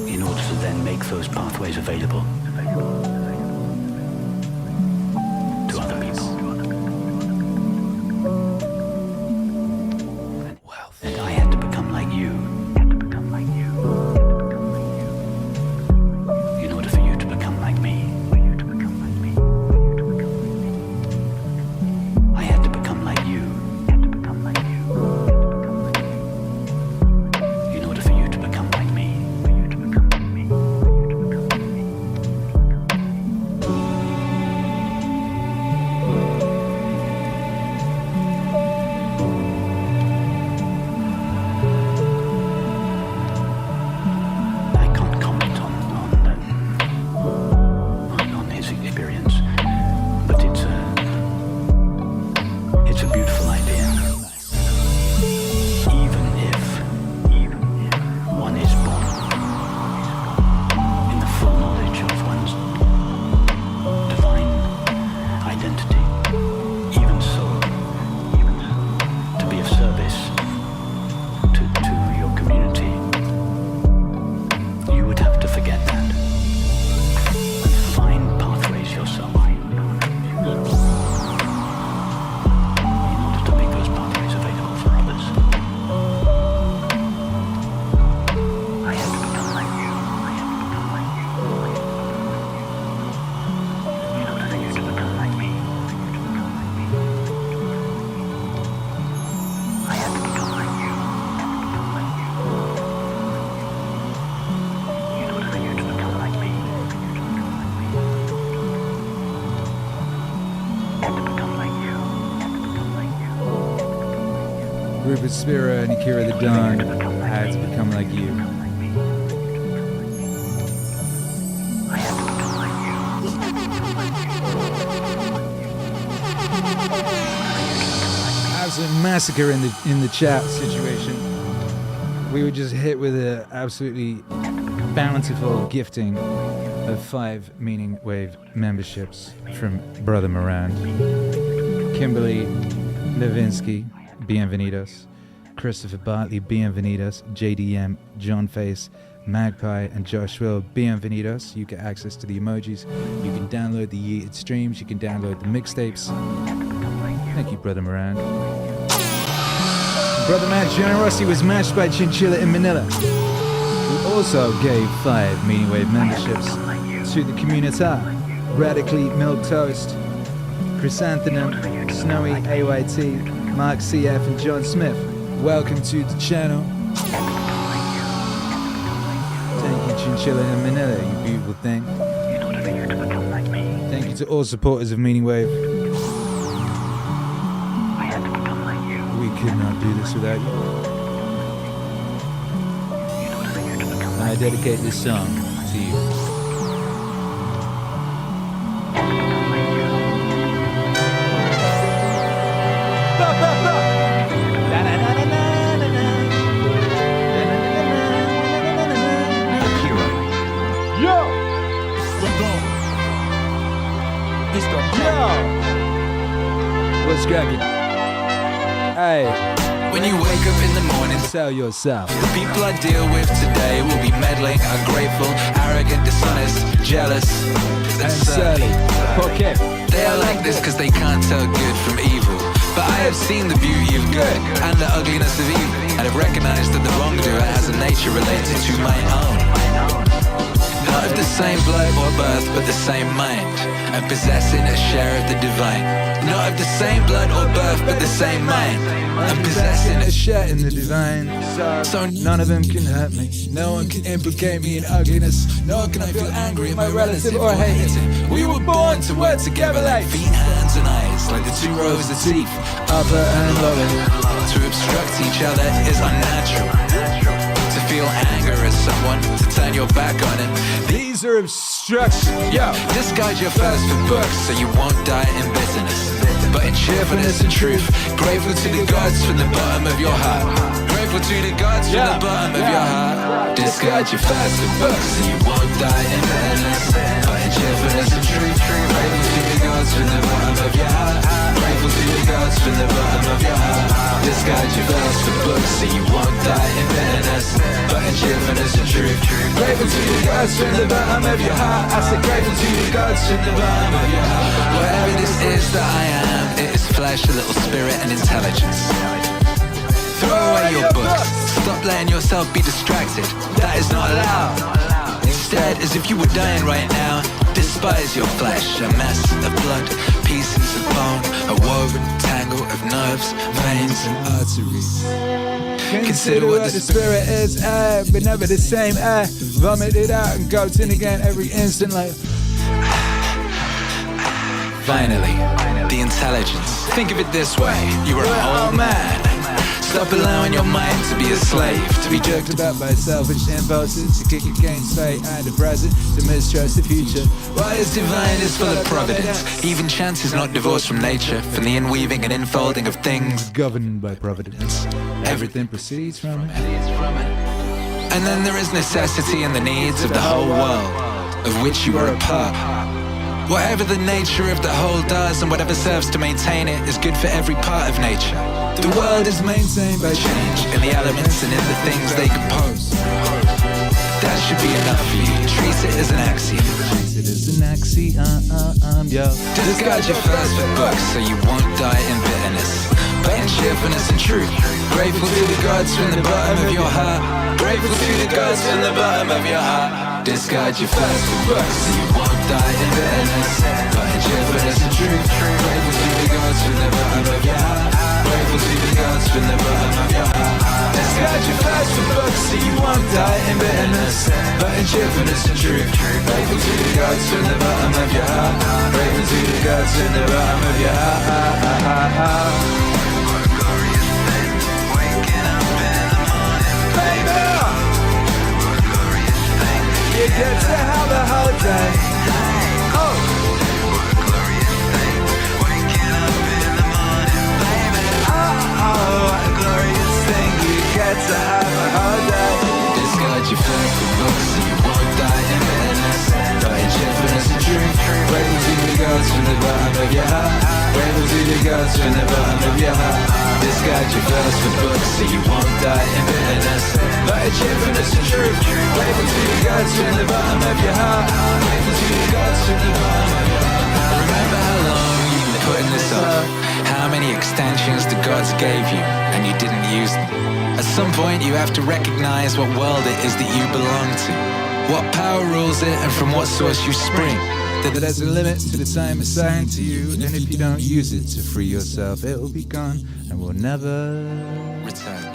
in order to then make those pathways available to other people. And I had to become like you in order for you to become like me. Rupert, Spira, and Akira the Dawn had to become like you. Absolute massacre in the chat situation. We were just hit with an absolutely bountiful gifting of 5 Meaning Wave memberships from Brother Moran. Kimberly Levinsky, bienvenidos. Christopher Bartley, bienvenidos. JDM, John Face, Magpie, and Josh Will, bienvenidos. You get access to the emojis. You can download the yeeted streams. You can download the mixtapes. Thank you, Brother Moran. Brother Man's generosity was matched by Chinchilla in Manila, who also gave 5 Meaning Wave memberships to the community. Radically Milk Toast, Chrysanthemum, Snowy AYT, Mark CF, and John Smith. Welcome to the channel. Thank you, Chinchilla and Manila, you beautiful thing. Thank you to all supporters of Meaning Wave. We could not do this without you. I dedicate this song to you. Akira. Yo! Yo! What's cracking? Hey. When you wake up in the morning, Sell yourself. the people I deal with today will be meddling, ungrateful, arrogant, dishonest, jealous, and surly. Okay. They are like this because they can't tell good from evil. But I have seen the beauty of good and the ugliness of evil, and have recognized that the wrongdoer has a nature related to my own. Not of the same blood or birth, but the same mind, and possessing a share of the divine. Not of the same blood or birth, but the same mind, and possessing a share in the divine. So None of them can hurt me. no one can implicate me in ugliness. Nor can I feel angry at my relative or hate it. We were born to work together like feet, hands, and eyes, like the two rows of teeth, Upper and lower. to obstruct each other is unnatural. To feel anger at someone, to turn your back on it. These are obstructions. Yo, disguise your thirst for books so you won't die in bitterness, but in cheerfulness and truth. Grateful to the gods from the bottom of your heart. Grateful to the gods from the bottom of your heart. Disguise your thirst for books so you won't die in bitterness, but in cheerfulness and truth. Grateful to the gods from the bottom of your heart. Grateful to the gods from the bottom of your heart. Disguise your thirst for books so you won't die in bitterness, but in cheerfulness and truth. Grateful to the gods from the bottom of your heart. I said grateful to the gods from the bottom of your heart. Whatever this is that I am, it is flesh, a little spirit and intelligence. Throw away your books. Stop letting yourself be distracted. That is not allowed. Instead, as if you were dying right now, despise your flesh, a mess of blood, pieces of bone, a woven tangle of nerves, veins, and arteries. Consider what the spirit is, but never the same. Vomit it out and go tin again every instant like. Finally, the intelligence. Think of it this way, you are a whole man. Stop allowing your mind to be a slave, to be jerked About by selfish impulses to kick against fate and the present, to mistrust the future. What is divine is full of providence. Even chance is not divorced from nature, from the inweaving and infolding of things. Governed by providence. Everything proceeds from it. And then there is necessity and the needs of the whole world, of which you are a part. Whatever the nature of the whole does and whatever serves to maintain it is good for every part of nature. The world is maintained by change in the elements and in the things they compose. That should be enough for you. Treat it as an axiom. Treat it as an axiom, yo. Disguise your thirst for books so you won't die in bitterness, but in cheerfulness and truth. Grateful to the gods from the bottom of your heart. Grateful to the gods from the bottom of your heart. Disguise your thirst for books so you won't die in bitterness, but in cheerfulness and truth. Grateful to the gods from the bottom of your heart. Grateful to the gods from the bottom of your heart. Disguise your thirst for books so you won't die in bitterness, but in cheerfulness and truth. Grateful to the gods from the bottom of your heart. Grateful to the gods from the bottom of your heart. You get to have a whole day. Oh, what a glorious thing. You get to have a whole day. Disguise your thirst for books so you won't die in bitterness, but in cheerfulness and truth. Grateful to the gods from the bottom of your heart. Grateful to the gods from the bottom of your heart. Disguise your thirst for books so you won't die in bitterness, but in cheerfulness and truth. Grateful to the gods from the bottom of your heart. Grateful to the gods from the bottom of your heart. Remember how long you've been putting this off? How many extensions the gods gave you and you didn't use them? At some point you have to recognize what world it is that you belong to, what power rules it and from what source you spring. That there's a limit to the time assigned to you, and if you don't use it to free yourself, it will be gone and will never return.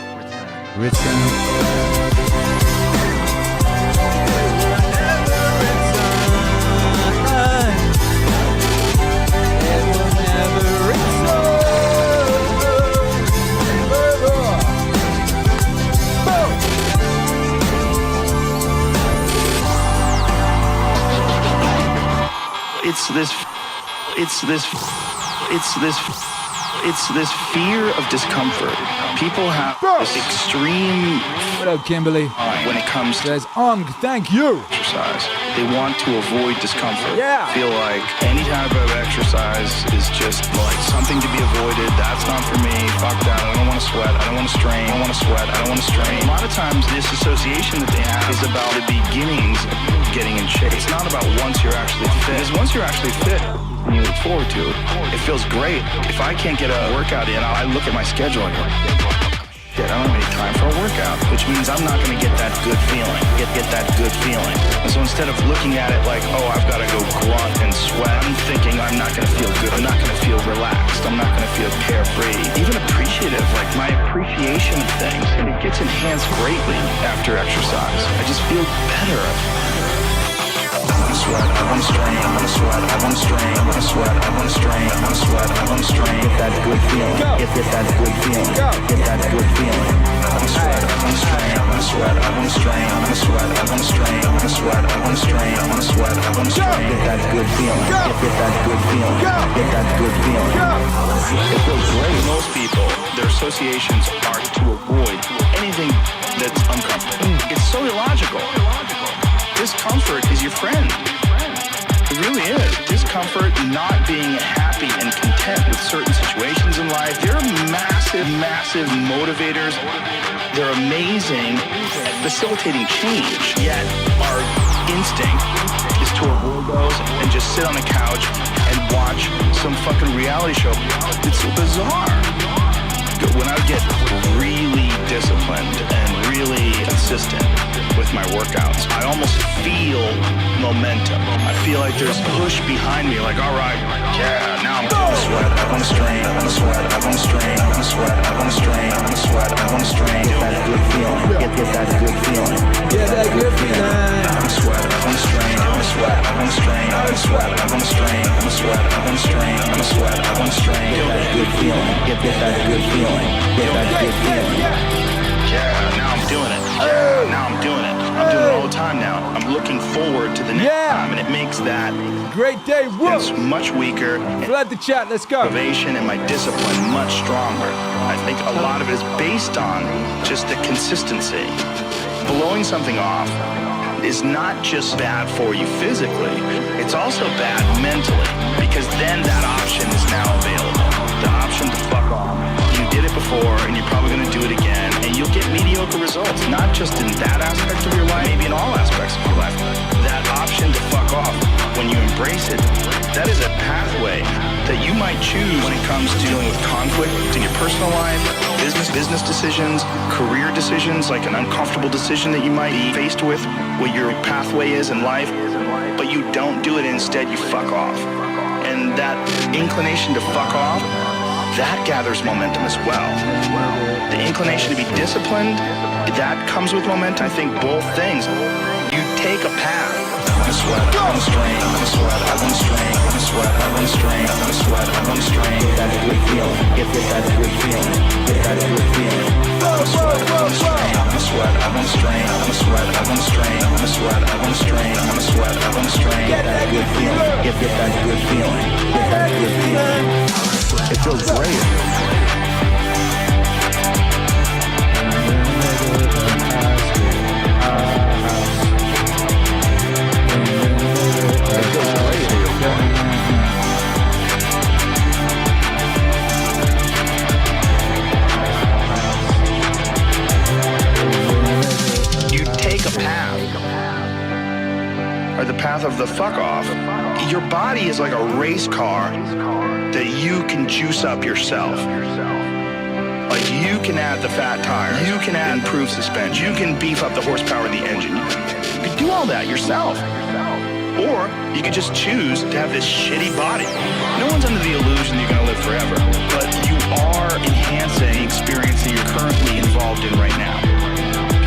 It's this fear of discomfort. People have this extreme. What up, Kimberly? When it comes to thank you. Exercise, they want to avoid discomfort. Yeah. Feel like any type of exercise is just like something to be avoided. That's not for me. Fuck that. I don't want to sweat. I don't want to strain. I don't want to sweat. I don't want to strain. A lot of times, this association that they have is about the beginnings of getting in shape. It's not about once you're actually fit. Because once you're actually fit, and you look forward to it, it feels great. If I can't get a workout in, I look at my schedule and go, shit, I don't have any time for a workout, which means I'm not going to get that good feeling, get that good feeling. And so instead of looking at it like, oh, I've got to go grunt and sweat, I'm thinking I'm not going to feel good, I'm not going to feel relaxed, I'm not going to feel carefree, even appreciative, like my appreciation of things, and it gets enhanced greatly after exercise. I just feel better. I sweat, I want to strain, I want to sweat, I want to strain, I want to sweat, I want to strain, I want to sweat, I want to strain. Get that good feeling, get that good feeling, get that good feeling. I want to sweat, I want to strain, I want to sweat, I want to strain, I want to sweat, I want to strain, I want to sweat, I want to strain, I want to sweat, I want to strain. Get that good feeling, get that good feeling, get that good feeling. It feels great. Most people, their associations are to avoid anything that's uncomfortable. It's so illogical. Discomfort is your friend. It really is. Discomfort, not being happy and content with certain situations in life, they're massive, massive motivators. They're amazing at facilitating change. Yet our instinct is to avoid those and just sit on a couch and watch some fucking reality show. It's bizarre. When I get really disciplined and really consistent with my workouts, I almost feel momentum. I feel like there's push behind me, like, all right, yeah, now I'm going to sweat, I want to strain, I want to sweat, I want to strain, I want to sweat, I want to strain, I want to sweat, I want to strain. Get that good feeling, get that good feeling, get that good feeling. I want to sweat, I want to strain, I want to sweat, I want to strain, I want to sweat, I want to strain, I want to sweat, I want to strain, I want to sweat, I want to strain. Get that good feeling, get that good feeling, get that good feeling. Yeah, now I'm doing it. Yeah, now I'm doing it. I'm doing it all the time now. I'm looking forward to the next time, and it makes that great day. It's much weaker. Flood the chat. Let's go. Motivation and my discipline much stronger. I think a lot of it is based on just the consistency. Blowing something off is not just bad for you physically. It's also bad mentally, because then that option is now available. The option to fuck off. You did it before, and you're probably going to do it again, and you'll get mediocre results, not just in that aspect of your life, maybe in all aspects of your life. That option to fuck off, when you embrace it, that is a pathway that you might choose when it comes to dealing with conflict in your personal life, business decisions, career decisions, like an uncomfortable decision that you might be faced with, what your pathway is in life, but you don't do it, instead you fuck off. And that inclination to fuck off, that gathers momentum as well. The inclination to be disciplined, that comes with momentum. I think both things. You take a path. I want to sweat, I want to strain, I want to sweat, I want to strain, I want to sweat, I want to strain, I want to sweat, I want to strain. Get that good feeling, get that good feeling, get that good feeling. I want to sweat, I want to strain, I want to sweat, I want to strain, I want to sweat, I want to strain, I want to sweat, I want to strain, I want to sweat, I want to strain. Get that good feeling, get that good feeling, get that good feeling. It feels great. You take a path, or the path of the fuck off. Your body is like a race car that you can juice up yourself. Like, you can add the fat tires, you can add improved suspension, you can beef up the horsepower of the engine. You can do all that yourself. Or you could just choose to have this shitty body. No one's under the illusion that you're going to live forever, but you are enhancing the experience that you're currently involved in right now.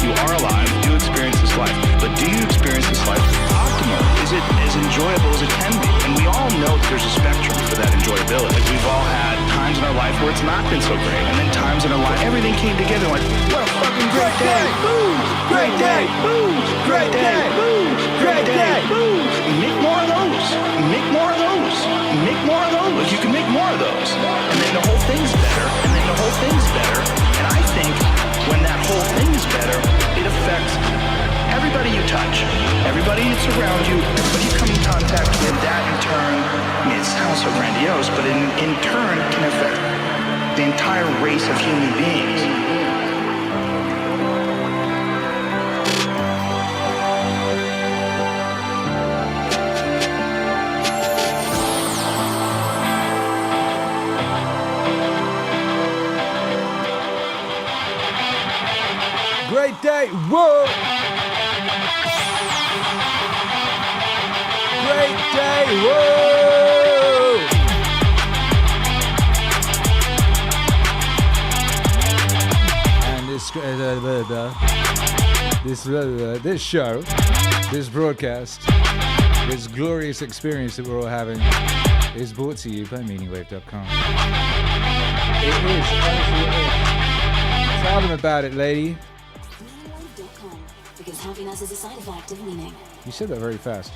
You are alive, do experience this life, but do you experience this life optimally? Is it as enjoyable as it can be? And we all know that there's a spectrum for that enjoyability. Like we've all had times in our life where it's not been so great, and then times in our life everything came together like, what a fucking great day! Boom! Great day! Boom! Great day! Boom! Great day! Boom! Make more of those! Make more of those! Make more of those! You can make more of those. And then the whole thing's better, and then the whole thing's better. And I think when that whole thing is better, it affects everybody you touch, everybody that's around you, everybody you come in contact with. That in turn, I mean, it sounds so grandiose, but in turn can affect the entire race of human beings. Great day, whoa! Great day, whoa! And this show, this broadcast, this glorious experience that we're all having is brought to you by MEANINGWAVE.com. It is, honestly it is. Tell them about it, lady. Because happiness is a side effect of meaning. You said that very fast.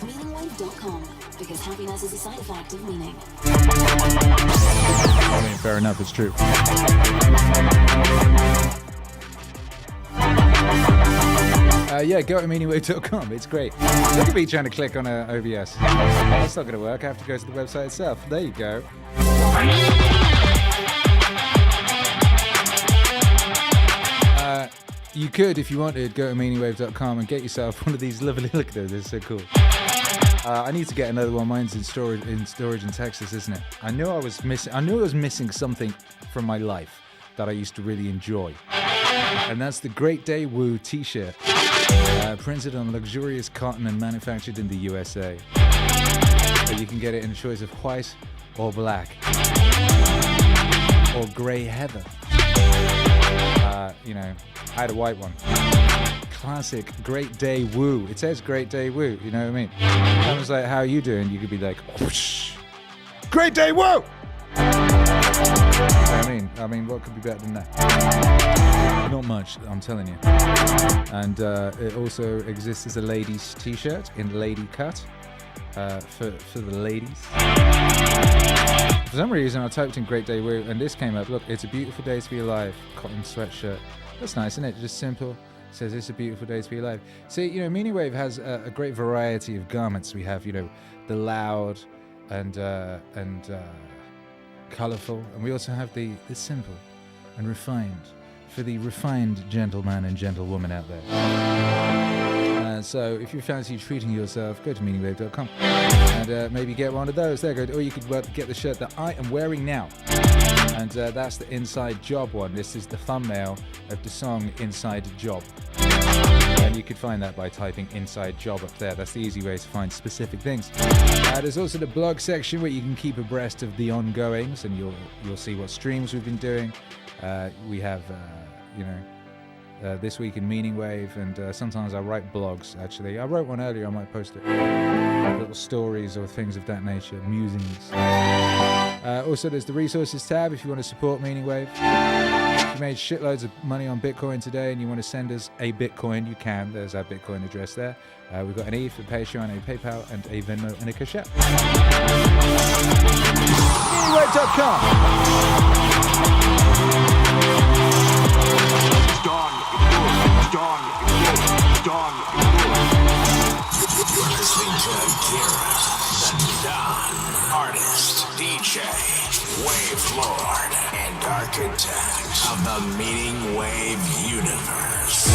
MEANINGWAVE.com. Because happiness is a side effect of meaning. I mean, fair enough, it's true. Yeah, go to meaningwave.com. It's great. Look at me trying to click on OBS. That's not going to work. I have to go to the website itself. There you go. You could, if you wanted, go to meaningwave.com and get yourself one of these lovely. Look at those. They're so cool. I need to get another one. Mine's in storage in Texas, isn't it? I knew I was missing something from my life that I used to really enjoy. And that's the Great Day Woo t-shirt, printed on luxurious cotton and manufactured in the USA. So you can get it in a choice of white or black or grey heather. I had a white one. Classic Great Day Woo. It says Great Day Woo, you know what I mean? I was like, how are you doing? You could be like, whoosh, Great Day Woo! I mean, what could be better than that? Not much, I'm telling you. And it also exists as a ladies' t-shirt in lady cut for the ladies. For some reason, I typed in Great Day Woo, and this came up. Look, it's a beautiful day to be alive. Cotton sweatshirt. That's nice, isn't it? Just simple. It says it's a beautiful day to be alive. See, Meaning Wave has a great variety of garments. We have, the loud and colourful, and we also have the simple and refined for the refined gentleman and gentlewoman out there. So if you fancy treating yourself, go to meaningwave.com and maybe get one of those. There you go. Or you could get the shirt that I am wearing now, and that's the Inside Job one. This is the thumbnail of the song Inside Job, and you could find that by typing Inside Job up there. That's the easy way to find specific things. There's also the blog section where you can keep abreast of the ongoings, and you'll see what streams we've been doing. We have This Week in Meaning Wave, and sometimes I write blogs. Actually, I wrote one earlier. I might post it. Little stories or things of that nature, musings. Also, there's the resources tab if you want to support Meaning Wave. If you made shitloads of money on Bitcoin today and you want to send us a Bitcoin, you can. There's our Bitcoin address there. We've got an E for Patreon, a PayPal, and a Venmo, and a Cash App. Meaningwave.com. You're listening to Akira, the Don, artist, DJ, Wave Lord, and architect of the Meaning Wave universe.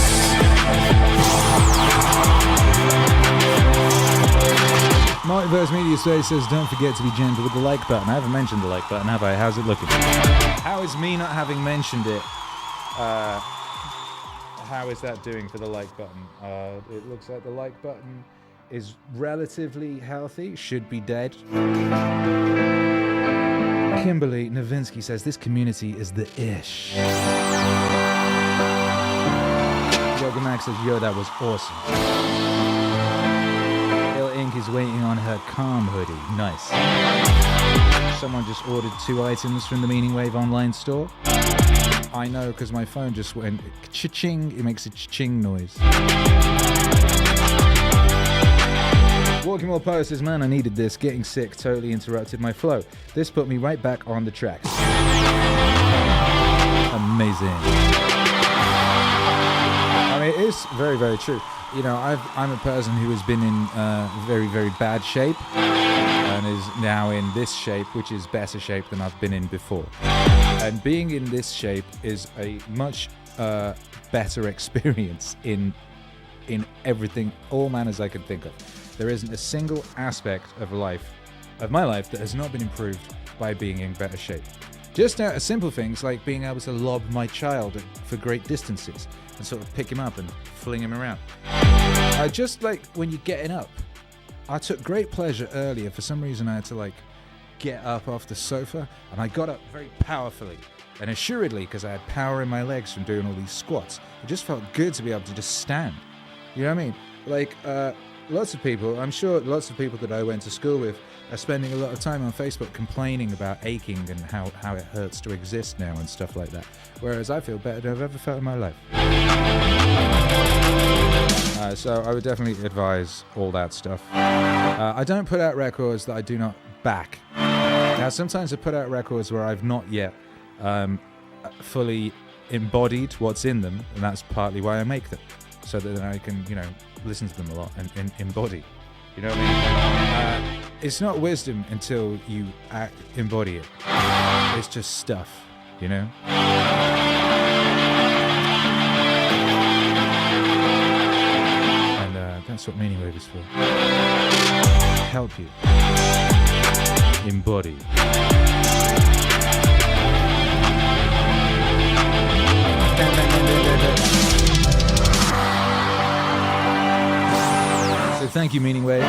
Multiverse Media Space says, don't forget to be gentle with the like button. I haven't mentioned the like button, have I? How's it looking? How is me not having mentioned it? How is that doing for the like button? It looks like the like button is relatively healthy, should be dead. Kimberly Novinsky says, this community is the ish. Yoga Max says, yo, that was awesome. Ink is waiting on her calm hoodie. Nice. Someone just ordered 2 items from the Meaning Wave online store. I know because my phone just went cha-ching. It makes a cha-ching noise. Walking More Post says, man, I needed this. Getting sick totally interrupted my flow. This put me right back on the tracks. Amazing. I mean, it is very, very true. You know, I'm a person who has been in very, very bad shape and is now in this shape, which is better shape than I've been in before. And being in this shape is a much better experience in everything, all manners I can think of. There isn't a single aspect of my life that has not been improved by being in better shape. Just simple things like being able to lob my child for great distances and sort of pick him up and fling him around. Just like when you're getting up, I took great pleasure earlier. For some reason I had to like get up off the sofa, and I got up very powerfully and assuredly because I had power in my legs from doing all these squats. It just felt good to be able to just stand. You know what I mean? Like lots of people, I'm sure lots of people that I went to school with are spending a lot of time on Facebook complaining about aching and how it hurts to exist now and stuff like that. Whereas I feel better than I've ever felt in my life. So I would definitely advise all that stuff. I don't put out records that I do not back. Now sometimes I put out records where I've not yet fully embodied what's in them, and that's partly why I make them. So that then I can, you know, listen to them a lot and embody. You know what I mean? It's not wisdom until you embody it. It's just stuff, you know? And that's what Meaning Wave is for. Help you embody. So thank you, Meaning Wave.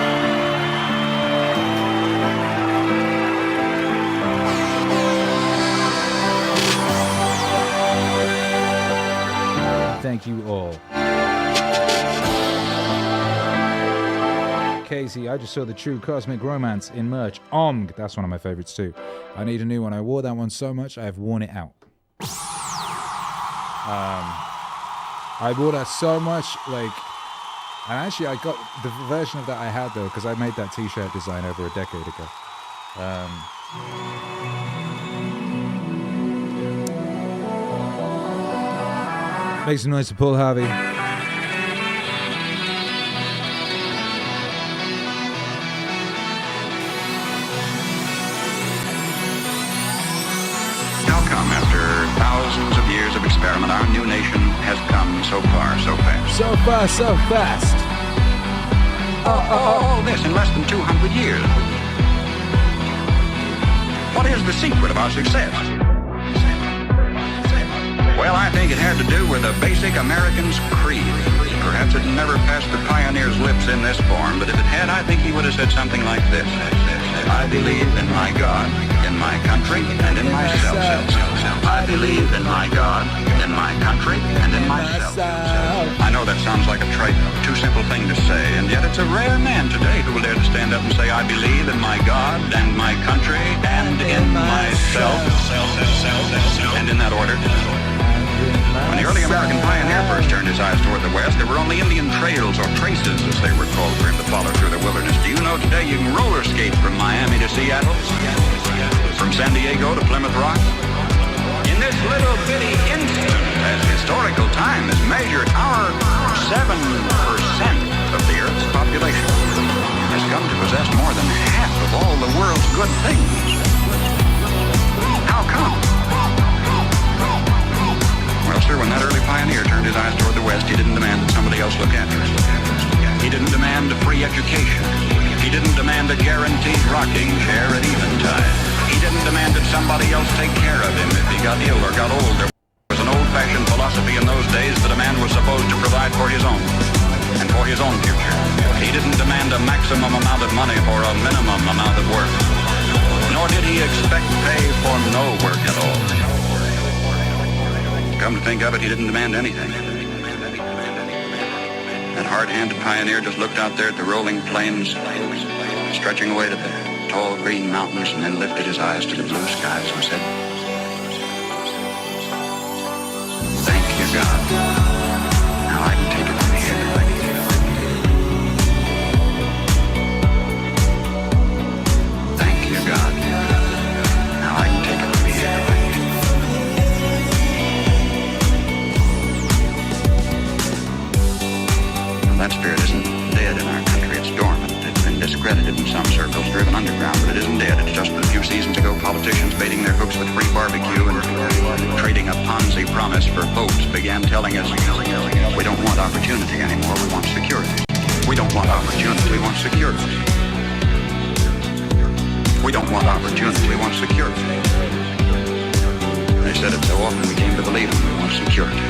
Thank you all. Casey, I just saw the True Cosmic Romance in merch. Omg, that's one of my favorites too. I need a new one. I wore that one so much, I have worn it out. I wore that so much, like, and actually I got the version of that I had though, because I made that t-shirt design over a decade ago. Make some noise for Paul Harvey. How come after thousands of years of experiment, our new nation has come so far, so fast? So far, so fast. All this in less than 200 years. What is the secret of our success? Well, I think it had to do with a basic American's creed. Perhaps it never passed the pioneer's lips in this form, but if it had, I think he would have said something like this. I believe in my God, in my country, and in myself. I believe in my God, in my country, and in myself. I know that sounds like a trite, too simple thing to say, and yet it's a rare man today who will dare to stand up and say, I believe in my God, and my country, and in myself. And in that order. When the early American pioneer first turned his eyes toward the west, there were only Indian trails, or traces as they were called, for him to follow through the wilderness. Do you know today you can roller skate from Miami to Seattle? From San Diego to Plymouth Rock? In this little bitty instant, as historical time is measured, our 7% of the Earth's population has come to possess more than half of all the world's good things. How come? He didn't demand that somebody else look after him. He didn't demand a free education. He didn't demand a guaranteed rocking chair at eventide. He didn't demand that somebody else take care of him if he got ill or got old. There was an old-fashioned philosophy in those days that a man was supposed to provide for his own and for his own future. He didn't demand a maximum amount of money for a minimum amount of work. Nor did he expect pay for no work at all. Come to think of it, he didn't demand anything. That hard-handed pioneer just looked out there at the rolling plains, stretching away to the tall green mountains, and then lifted his eyes to the blue skies and said, "Thank you, God. Now I can take it from here." Thank you, God. Now I can take it from here. Well, that spirit isn't dead in our country. It's dormant. It's been discredited in some circles, driven underground, but it isn't dead. It's just that a few seasons ago, politicians baiting their hooks with free barbecue and trading a Ponzi promise for votes began telling us, we don't want opportunity anymore, we want security. We don't want opportunity, we want security. We don't want opportunity, we want security. They said it so often we came to believe them, we want security.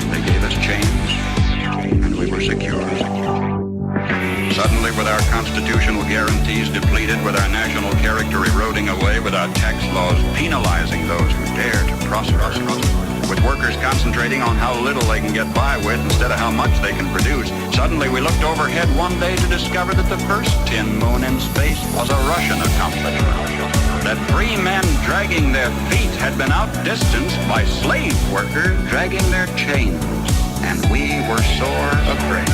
And they gave us chains, and we were secure. Suddenly, with our constitutional guarantees depleted, with our national character eroding away, with our tax laws penalizing those who dare to prosper, with workers concentrating on how little they can get by with instead of how much they can produce, suddenly we looked overhead one day to discover that the first tin moon in space was a Russian accomplishment. That free men dragging their feet had been outdistanced by slave workers dragging their chains, and we were sore afraid.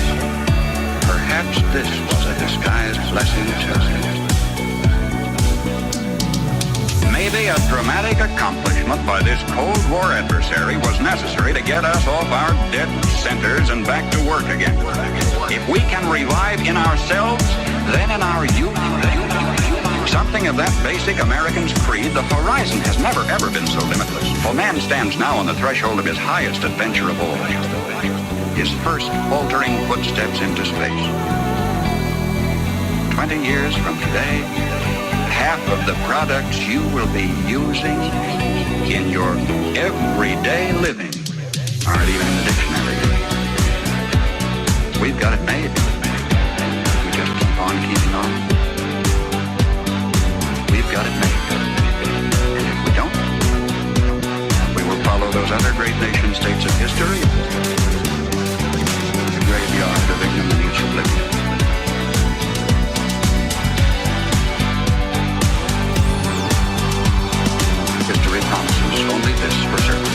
Perhaps this was a disguised blessing too. Maybe a dramatic accomplishment by this Cold War adversary was necessary to get us off our dead centers and back to work again. If we can revive in ourselves, then in our youth, something of that basic American's creed, the horizon has never ever been so limitless. For man stands now on the threshold of his highest adventure of all. His first faltering footsteps into space. 20 years from today, half of the products you will be using in your everyday living aren't even in the dictionary. We've got it made. We just keep on keeping on. We've got it made. And if we don't, we will follow those other great nation states of history. Graveyard of ignominious oblivion. History promises only this for certain.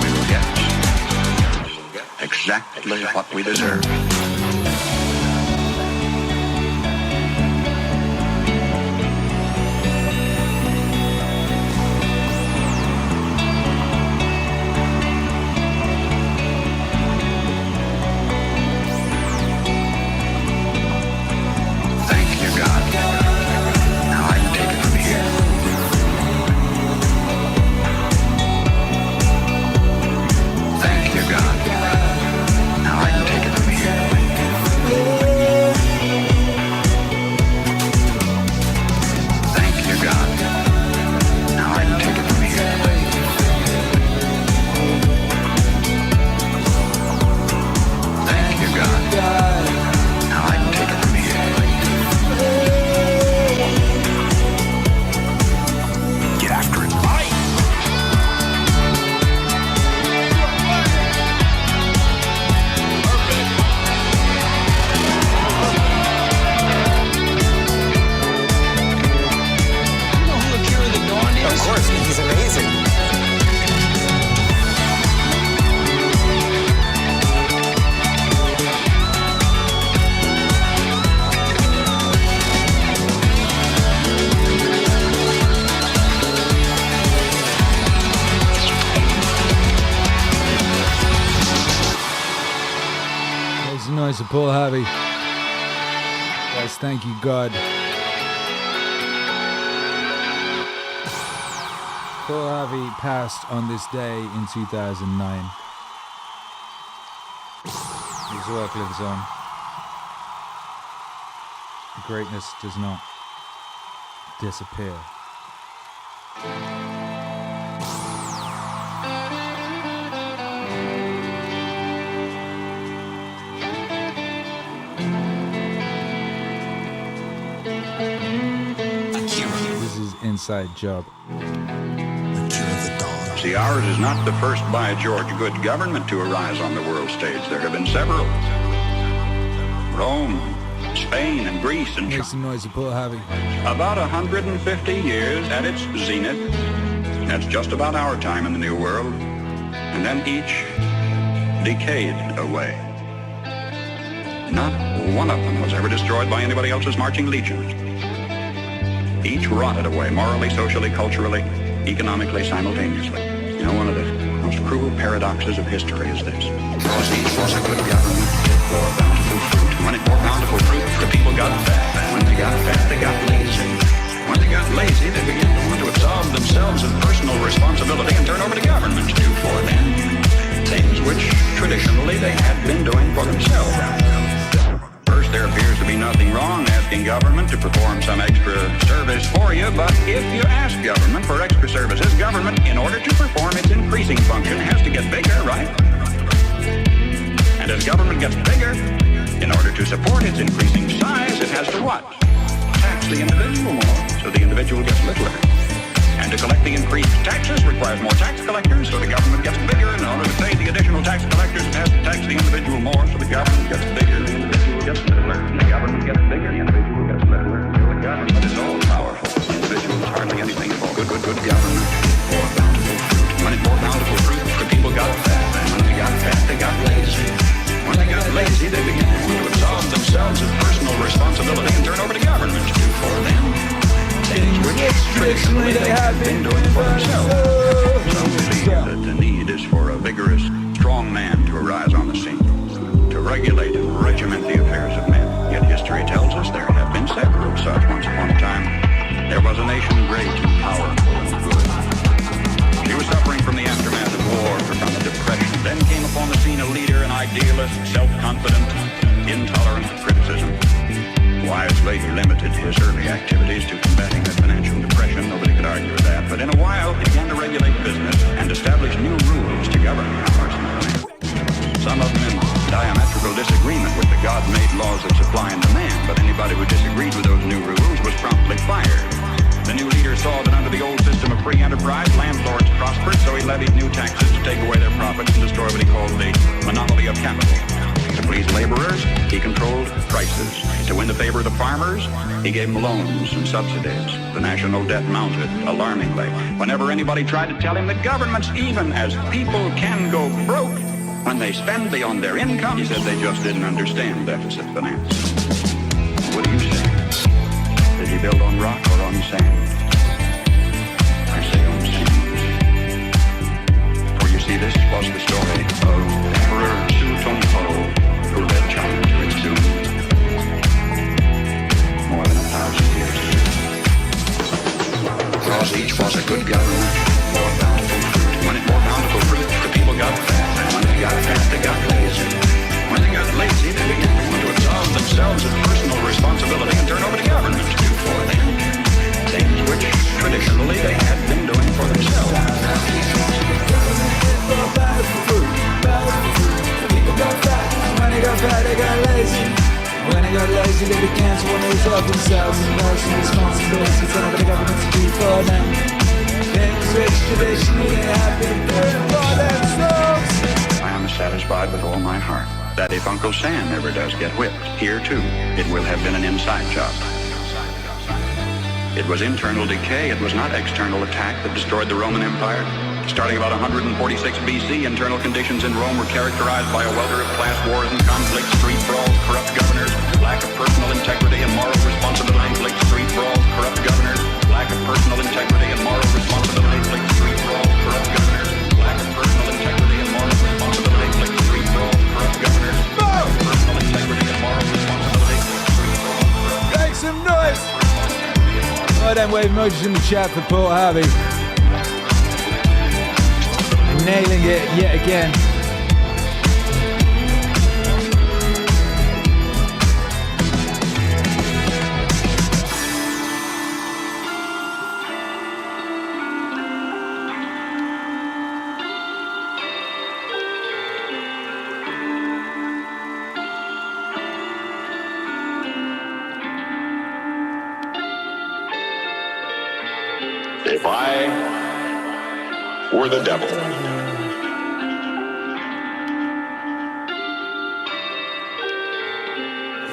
We will get exactly what we deserve. Paul Harvey. Guys, thank you, God. Paul Harvey passed on this day in 2009. His work lives on. Greatness does not disappear. Akira. This is inside job. See, ours is not the first by George good government to arise on the world stage. There have been several. Rome, Spain, and Greece, and Make some noise to Paul Harvey. about 150 years at its zenith. That's just about our time in the New World. And then each decayed away. Not one of them was ever destroyed by anybody else's marching legions. Each rotted away morally, socially, culturally, economically, simultaneously. You know, one of the most cruel paradoxes of history is this. Because each was a good government, bore bountiful fruit. When it bore bountiful fruit, the people got fat. When they got fat, they got lazy. When they got lazy, they began to want to absolve themselves of personal responsibility and turn over to government to do for them things which traditionally they had been doing for themselves. First, there appears to be nothing wrong asking government to perform some extra service for you, but if you ask government for extra services, government, in order to perform its increasing function, has to get bigger, right? And as government gets bigger, in order to support its increasing size, it has to what? Tax the individual more, so the individual gets littler. And to collect the increased taxes requires more tax collectors, so the government gets bigger. In order to pay the additional tax collectors, it has to tax the individual more, so the government gets bigger. The individual gets littler. And the government gets bigger. The individual gets littler. So the government is all powerful. The individual is hardly anything at all. Good government. Bore bountiful fruit. When it bore bountiful fruit, the people got fat. And when they got fat, they got lazy. When they got lazy, they began to want to absolve themselves of personal responsibility and turn over to government to do for them things which traditionally they have been doing for themselves. Some believe that the need is for a vigorous, strong man to arise on the scene, to regulate and regiment the affairs of men. Yet history tells us there have been several such. Once upon a time, there was a nation great and powerful and good. She was suffering from the aftermath of war, from the depression. Then came upon the scene a leader, an idealist, self-confident, intolerant of criticism. Wisely, he limited his early activities to combating the financial depression. Nobody could argue with that. But in a while, he began to regulate business and establish new rules to govern commerce and finance. Some of them in diametrical disagreement with the God-made laws of supply and demand. But anybody who disagreed with those new rules was promptly fired. The new leader saw that under the old system of free enterprise, landlords prospered, so he levied new taxes to take away their profits and destroy what he called the monopoly of capital. To please laborers, he controlled prices. To win the favor of the farmers, he gave them loans and subsidies. The national debt mounted alarmingly. Whenever anybody tried to tell him that governments, even as people, can go broke when they spend beyond their income, he said they just didn't understand deficit finance. What do you say? Did he build on rock or on sand? I say on sand. For you see, this was the story of Emperor Su-Tong-Po, who led China to its doom more than 1,000 years ago. Because each was a good government, bore bountiful fruit. When it bore bountiful fruit, the people got fat. And when they got fat, they got lazy. When they got lazy, they began to want to absolve themselves of personal responsibility and turn over to government to do for them things which traditionally they had been doing for themselves. When they got fat, they got lazy. When they got lazy, they began to want to resolve themselves and personal responsibility to the government to do for them things which traditionally they have been doing for themselves. I am satisfied with all my heart that if Uncle Sam ever does get whipped, here too, it will have been an inside job. It was internal decay, it was not external attack that destroyed the Roman Empire. Starting about 146 BC, internal conditions in Rome were characterized by a welter of class wars and conflicts, street brawls, corrupt governors, lack of personal integrity and moral responsibility, street brawls, corrupt governors, lack of personal integrity and moral responsibility, street brawls, corrupt governors, lack of personal integrity and moral responsibility, street brawls, corrupt governors, lack of personal integrity and moral responsibility, street brawls, corrupt governors. Make some noise! Alright then, wave emojis in the chat for Paul Harvey. Nailing it yet again. If I were the devil,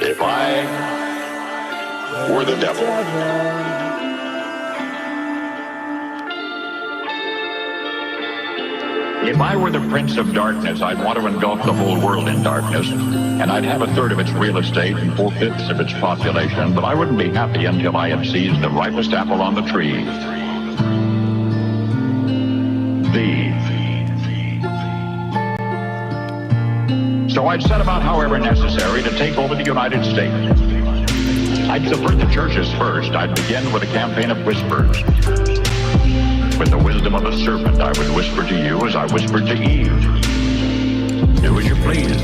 if I were the devil, if I were the Prince of Darkness, I'd want to engulf the whole world in darkness, and I'd have a third of its real estate and 4/5 of its population, but I wouldn't be happy until I had seized the ripest apple on the tree. So I'd set about, however necessary, to take over the United States. I'd subvert the churches first. I'd begin with a campaign of whispers. With the wisdom of a serpent, I would whisper to you as I whispered to Eve. Do as you please.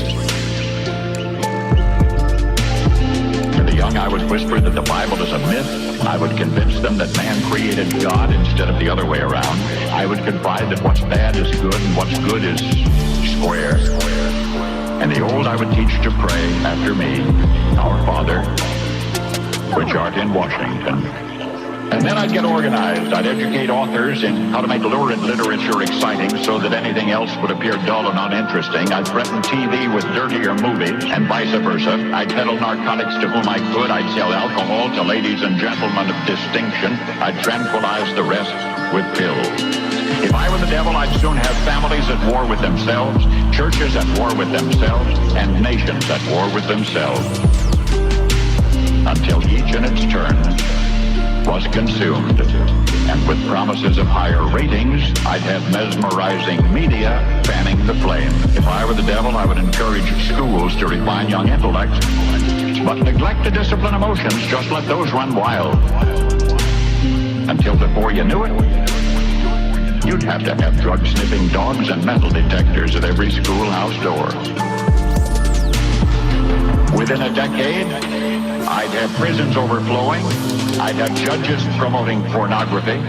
To the young, I would whisper that the Bible is a myth. I would convince them that man created God instead of the other way around. I would confide that what's bad is good and what's good is square. And the old I would teach to pray after me, Our Father, which art in Washington. And then I'd get organized. I'd educate authors in how to make lurid literature exciting so that anything else would appear dull and uninteresting. I'd threaten TV with dirtier movies and vice versa. I'd peddle narcotics to whom I could. I'd sell alcohol to ladies and gentlemen of distinction. I'd tranquilize the rest with pills. If I were the devil, I'd soon have families at war with themselves, churches at war with themselves, and nations at war with themselves. Until each in its turn was consumed. And with promises of higher ratings, I'd have mesmerizing media fanning the flame. If I were the devil, I would encourage schools to refine young intellects, but neglect to discipline emotions, just let those run wild. Until before you knew it, you'd have to have drug-sniffing dogs and metal detectors at every schoolhouse door. Within a decade, I'd have prisons overflowing. I'd have judges promoting pornography.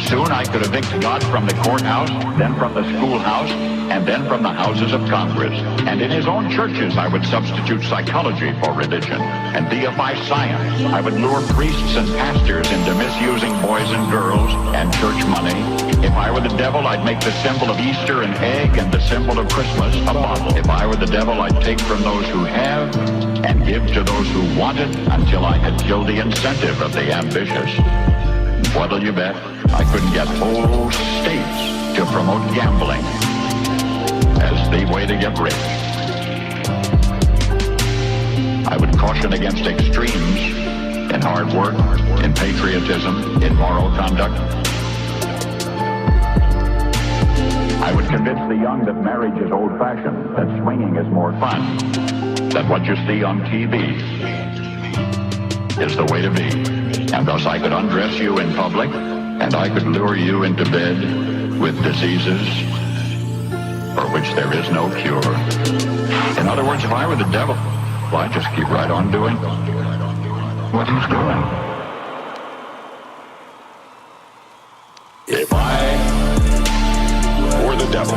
Soon I could evict God from the courthouse, then from the schoolhouse, and then from the houses of Congress. And in his own churches, I would substitute psychology for religion and deify science. I would lure priests and pastors into misusing boys and girls and church money. If I were the devil, I'd make the symbol of Easter an egg and the symbol of Christmas a bottle. If I were the devil, I'd take from those who have and give to those who want it until I had killed the incentive of the ambitious. What'll you bet? I couldn't get whole states to promote gambling as the way to get rich. I would caution against extremes in hard work, in patriotism, in moral conduct. I would convince the young that marriage is old-fashioned, that swinging is more fun, that what you see on TV is the way to be. And thus I could undress you in public, and I could lure you into bed with diseases for which there is no cure. In other words, if I were the devil, well, I'd just keep right on doing what he's doing. if I were the devil,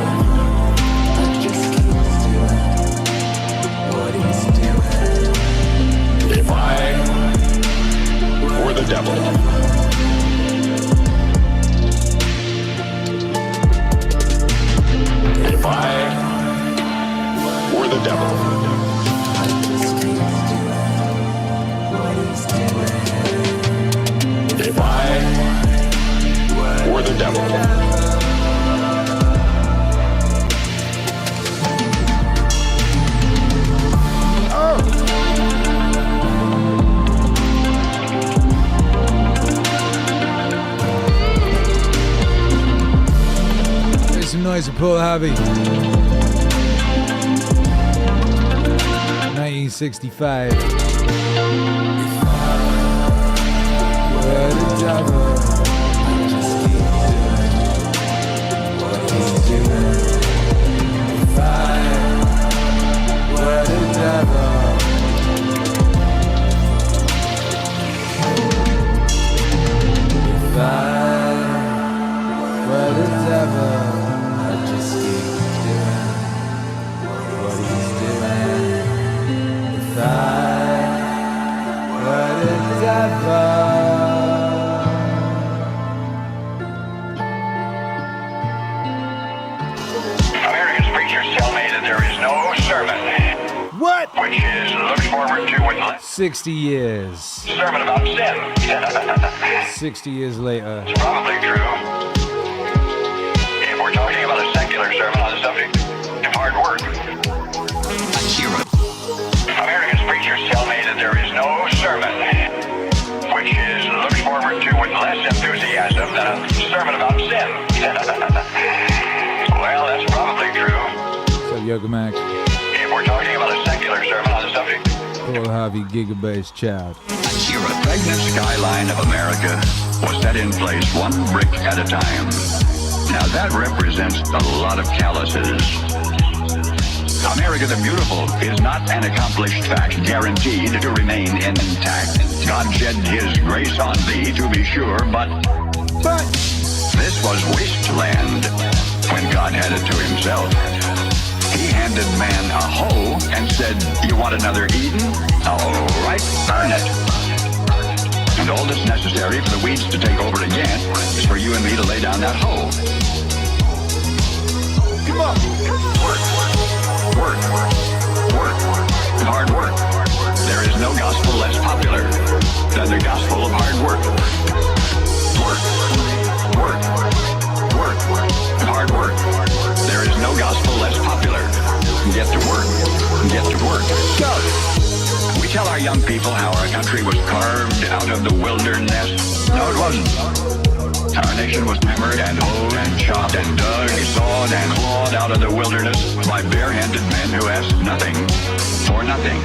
if I were the devil, if I were the devil, if I were the devil, Make some noise for Paul Harvey. 1965. Where the devil just keeps doing what he's doing. What the devil just keeps doing what he's doing. If I, what the devil. Americans preachers tell me that there is no sermon. What? Which is looked forward to with less 60 years. sermon about sin. 60 years later. It's probably true. If we're talking about a secular sermon on the subject of hard work. Akira. Americans preachers tell me that there is no sermon which is looked forward to with less enthusiasm than a sermon about sin. Well, that's probably true. What's up, Yoga Mac? If we're talking about a secular sermon on the subject. Paul Harvey, Gigabase Child. Akira. The pregnant skyline of America was set in place one brick at a time. Now that represents a lot of calluses. America the Beautiful is not an accomplished fact guaranteed to remain intact. God shed his grace on thee, to be sure, but this was wasteland when God had it to himself. He handed man a hoe and said, you want another Eden? All right, earn it. And all that's necessary for the weeds to take over again is for you and me to lay down that hoe. Come on. Work. Hard work. There is no gospel less popular than the gospel of hard work. Work. Hard work. There is no gospel less popular. Get to work. Go! We tell our young people how our country was carved out of the wilderness. No, it wasn't. Our nation was hammered and hoed and chopped and dug, sawed and clawed out of the wilderness by bare-handed men who asked nothing for nothing.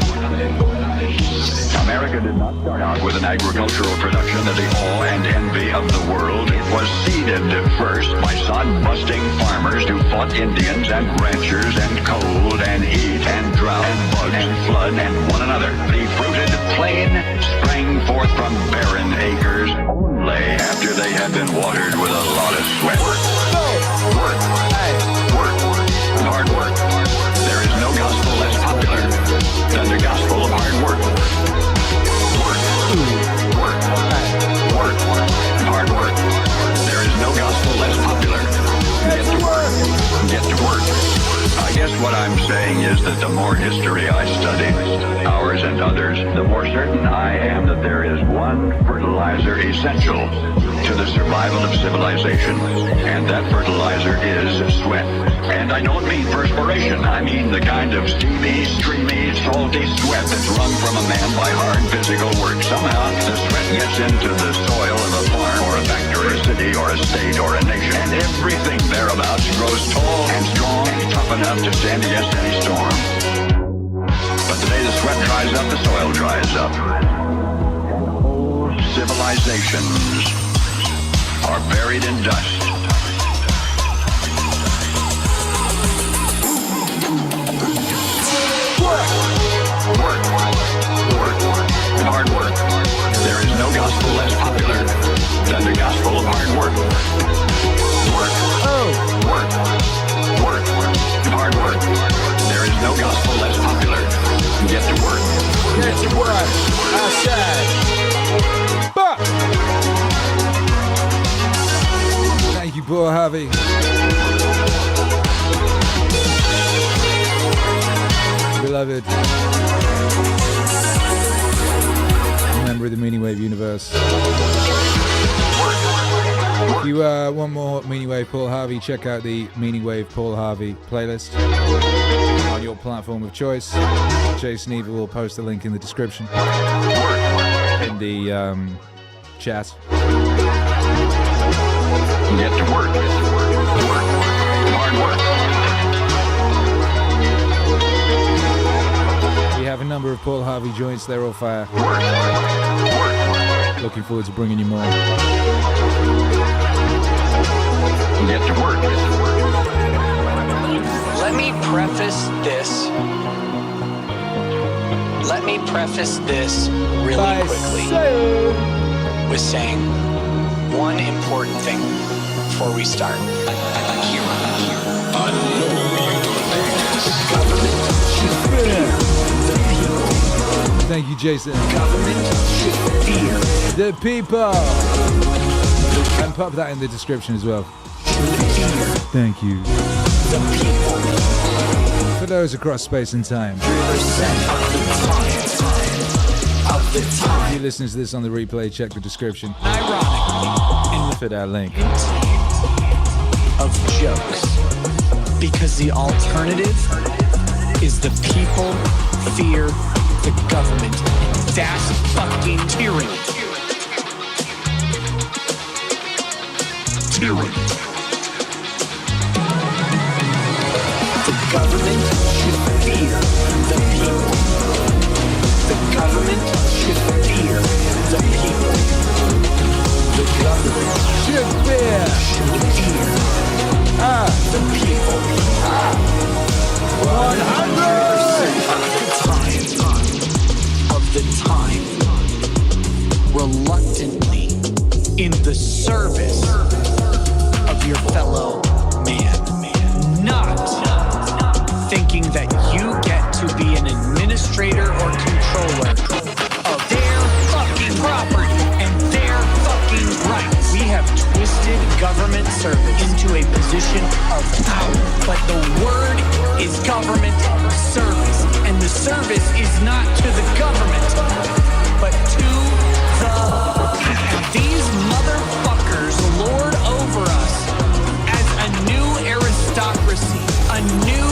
America did not start out with an agricultural production of the awe and envy of the world. It was seeded first by sod-busting farmers who fought Indians and ranchers and cold and heat and drought and bug and flood and one another. The fruited plain sprang forth from barren acres only after they had been watered with a lot of sweat. Work. Hard work. There is no gospel less popular than the gospel of hard work. Work. Hard work. There is no gospel less popular. Get to work. I guess what I'm saying is that the more history I study, ours and others, the more certain I am that there is one fertilizer essential to the survival of civilization, and that fertilizer is sweat. And I don't mean perspiration, I mean the kind of steamy, streamy, salty sweat that's wrung from a man by hard physical work. Somehow, the sweat gets into the soil of a farm or a factory, a city or a state or a nation, and everything thereabouts grows tall and strong and tough enough to stand against any storm. But the day the sweat dries up, the soil dries up. Whole civilizations are buried in dust. Work. Hard work. There is no gospel less popular than the gospel of hard work. Work. Hard work. There is no gospel less popular. Get to work. Outside. Thank you, Paul Harvey. Beloved. Member of the Meaning Wave universe. If you want more Meaning Wave Paul Harvey, check out the Meaning Wave Paul Harvey playlist on your platform of choice. Jason Eva will post a link in the description in the chat. Get to work. Hard work. We have a number of Paul Harvey joints, they're all fire. Looking forward to bringing you more. Get to work. Let me preface this really quickly with saying one important thing. before we start. Thank you, Jason. The people. And pop that in the description as well. Thank you. For those across space and time. If you listen to this on the replay, check the description. Ironic. For that link. Of jokes. Because the alternative is the people fear the government. That's fucking tyranny. Tyranny. The government should fear the people. The government should fear the people. The government should fear the people. 100% of the time, reluctantly, in the service of your fellow man. Not thinking that you get to be an administrator or controller of their fucking property and their fucking rights. We have twisted government service into a position of power, but the word is government service, and the service is not to the government, but to the people. These motherfuckers lord over us as a new aristocracy, a new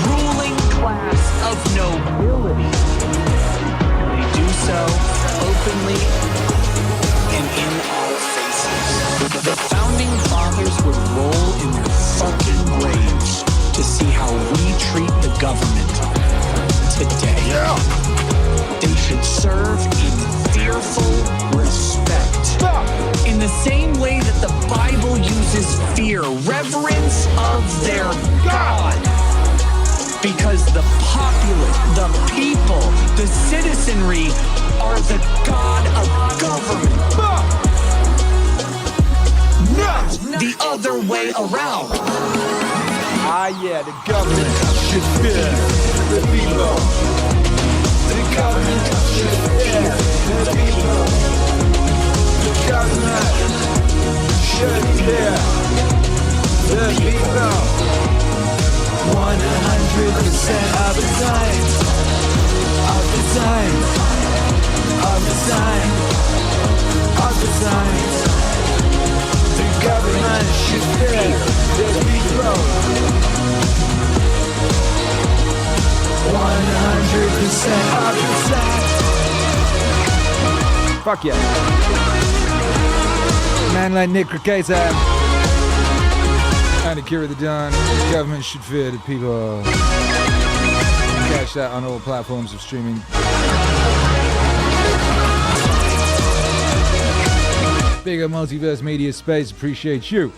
ruling class of nobility. They do so openly and in our faces. The founding fathers would roll in their fucking graves to see how we treat the government today. They should serve in fearful respect. In the same way that the Bible uses fear, reverence of their God. Because the populace, the people, the citizenry are the God of government. Not the other way around. Ah, yeah, the government should fear the people. The government should fear the people. The government should fear the people. 100% of the time. Of the time. Of the time. Of the time. The government should fear the people. 100% of the time. Fuck yeah. Man like Nick Kriketa and Akira the Don. The government should fear the people. Catch that on all platforms of streaming. Bigger Multiverse Media Space, appreciate you.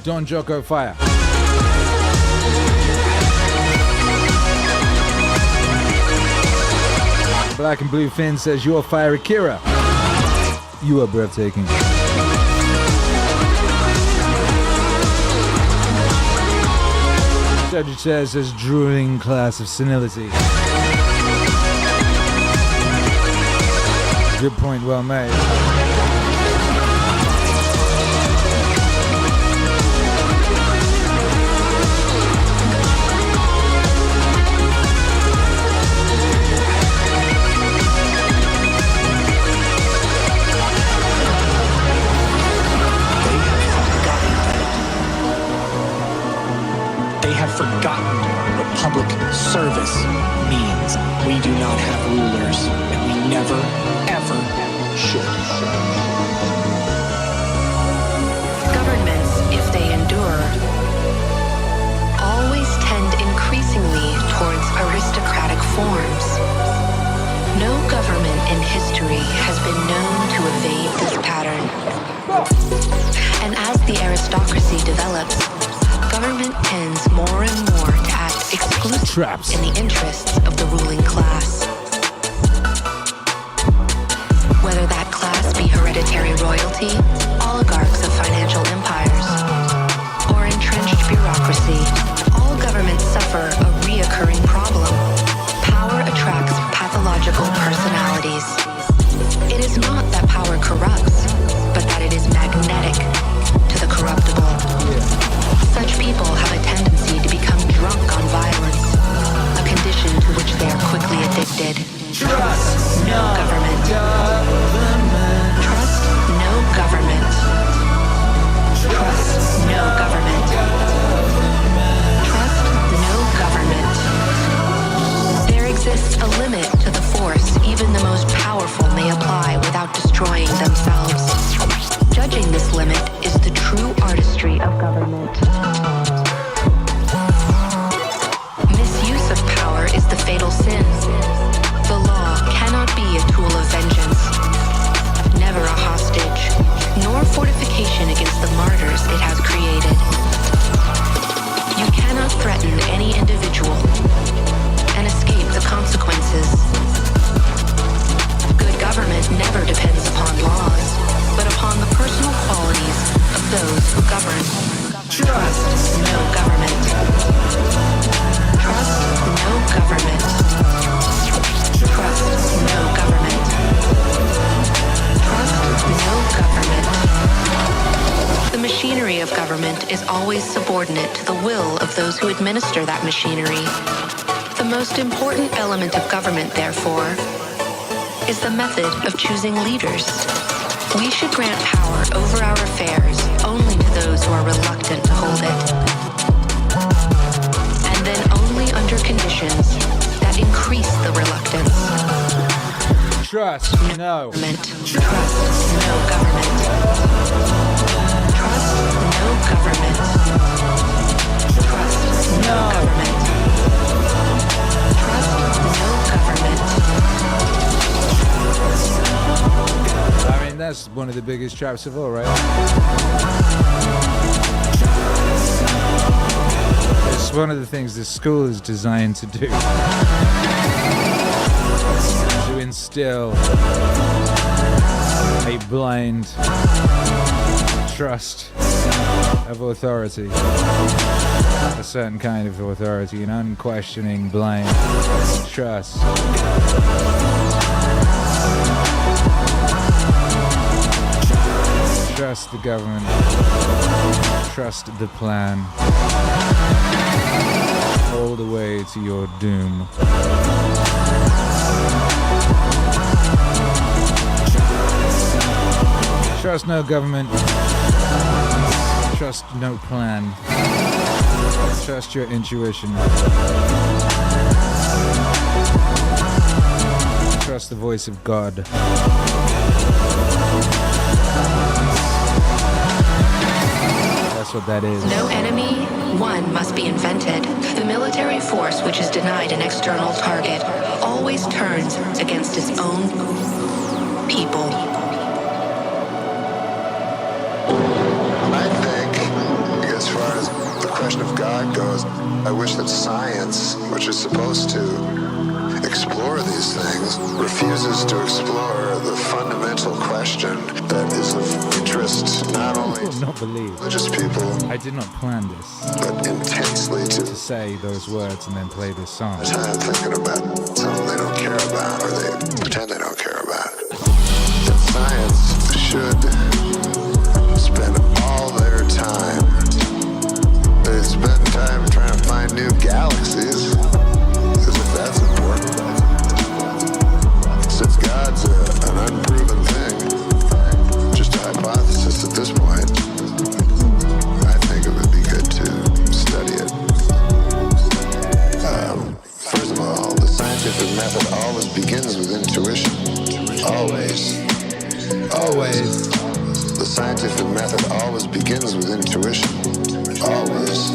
Don Jocko Fire. Black and Blue Finn says, you're fire, Akira. You are breathtaking. Cedric says, as drooling class of senility. Good point, well made. They have forgotten what public service means. We do not have rulers, and we never, ever should. Governments, if they endure, always tend increasingly towards aristocratic forms. No government in history has been known to evade this pattern. And as the aristocracy develops, government tends more and more to act exclusively in the interests of the ruling class. Whether that class be hereditary hereditary royalty, oligarchs of financial empires, or entrenched bureaucracy, all governments suffer a reoccurring problem. Power attracts pathological personalities. It is not that power corrupts, but that it is magnetic to the corruptible. Such people have a tendency to become drunk on violence, a condition to which they are quickly addicted. Trust no government. Trust no government. Trust no government. Trust no government. There exists a limit to the force even the most powerful may apply without destroying themselves. Judging this limit is the true artistry of government. Misuse of power is the fatal sin. The law cannot be a tool of vengeance, never a hostage, nor fortification against the martyrs it has created. You cannot threaten any individual and escape the consequences. Good government never depends upon laws, but upon the personal qualities of those who govern. Trust no government. Trust no government. Trust no government. Trust no government. The machinery of government is always subordinate to the will of those who administer that machinery. The most important element of government, therefore, is the method of choosing leaders. We should grant power over our affairs only to those who are reluctant to hold it. And then only under conditions that increase the reluctance. Trust no government. Trust no government. Trust no government. Trust no government. Trust no government. I mean, that's one of the biggest traps of all, right? It's one of the things the school is designed to do. To instill a blind trust of authority. A certain kind of authority, an unquestioning blind trust. Trust the government. Trust the plan. All the way to your doom. Trust no government. Trust no plan. Trust your intuition. Trust the voice of God. That's what that is. No enemy, one must be invented. The military force which is denied an external target always turns against its own people. I think, as far as the question of God goes, I wish that science, which is supposed to explore these things, refuses to explore the fundamental question that is of interest not only to religious people. I did not plan this, but intensely to say those words and then play this song. Time thinking about something they don't care about, or they pretend they don't care about. That science should spend all their time. They spend time trying to find new galaxies, as if that's important. Since God's an unproven thing, just a hypothesis at this point, I think it would be good to study it. First of all, the scientific method always begins with intuition. Always. Always. The scientific method always begins with intuition. Always.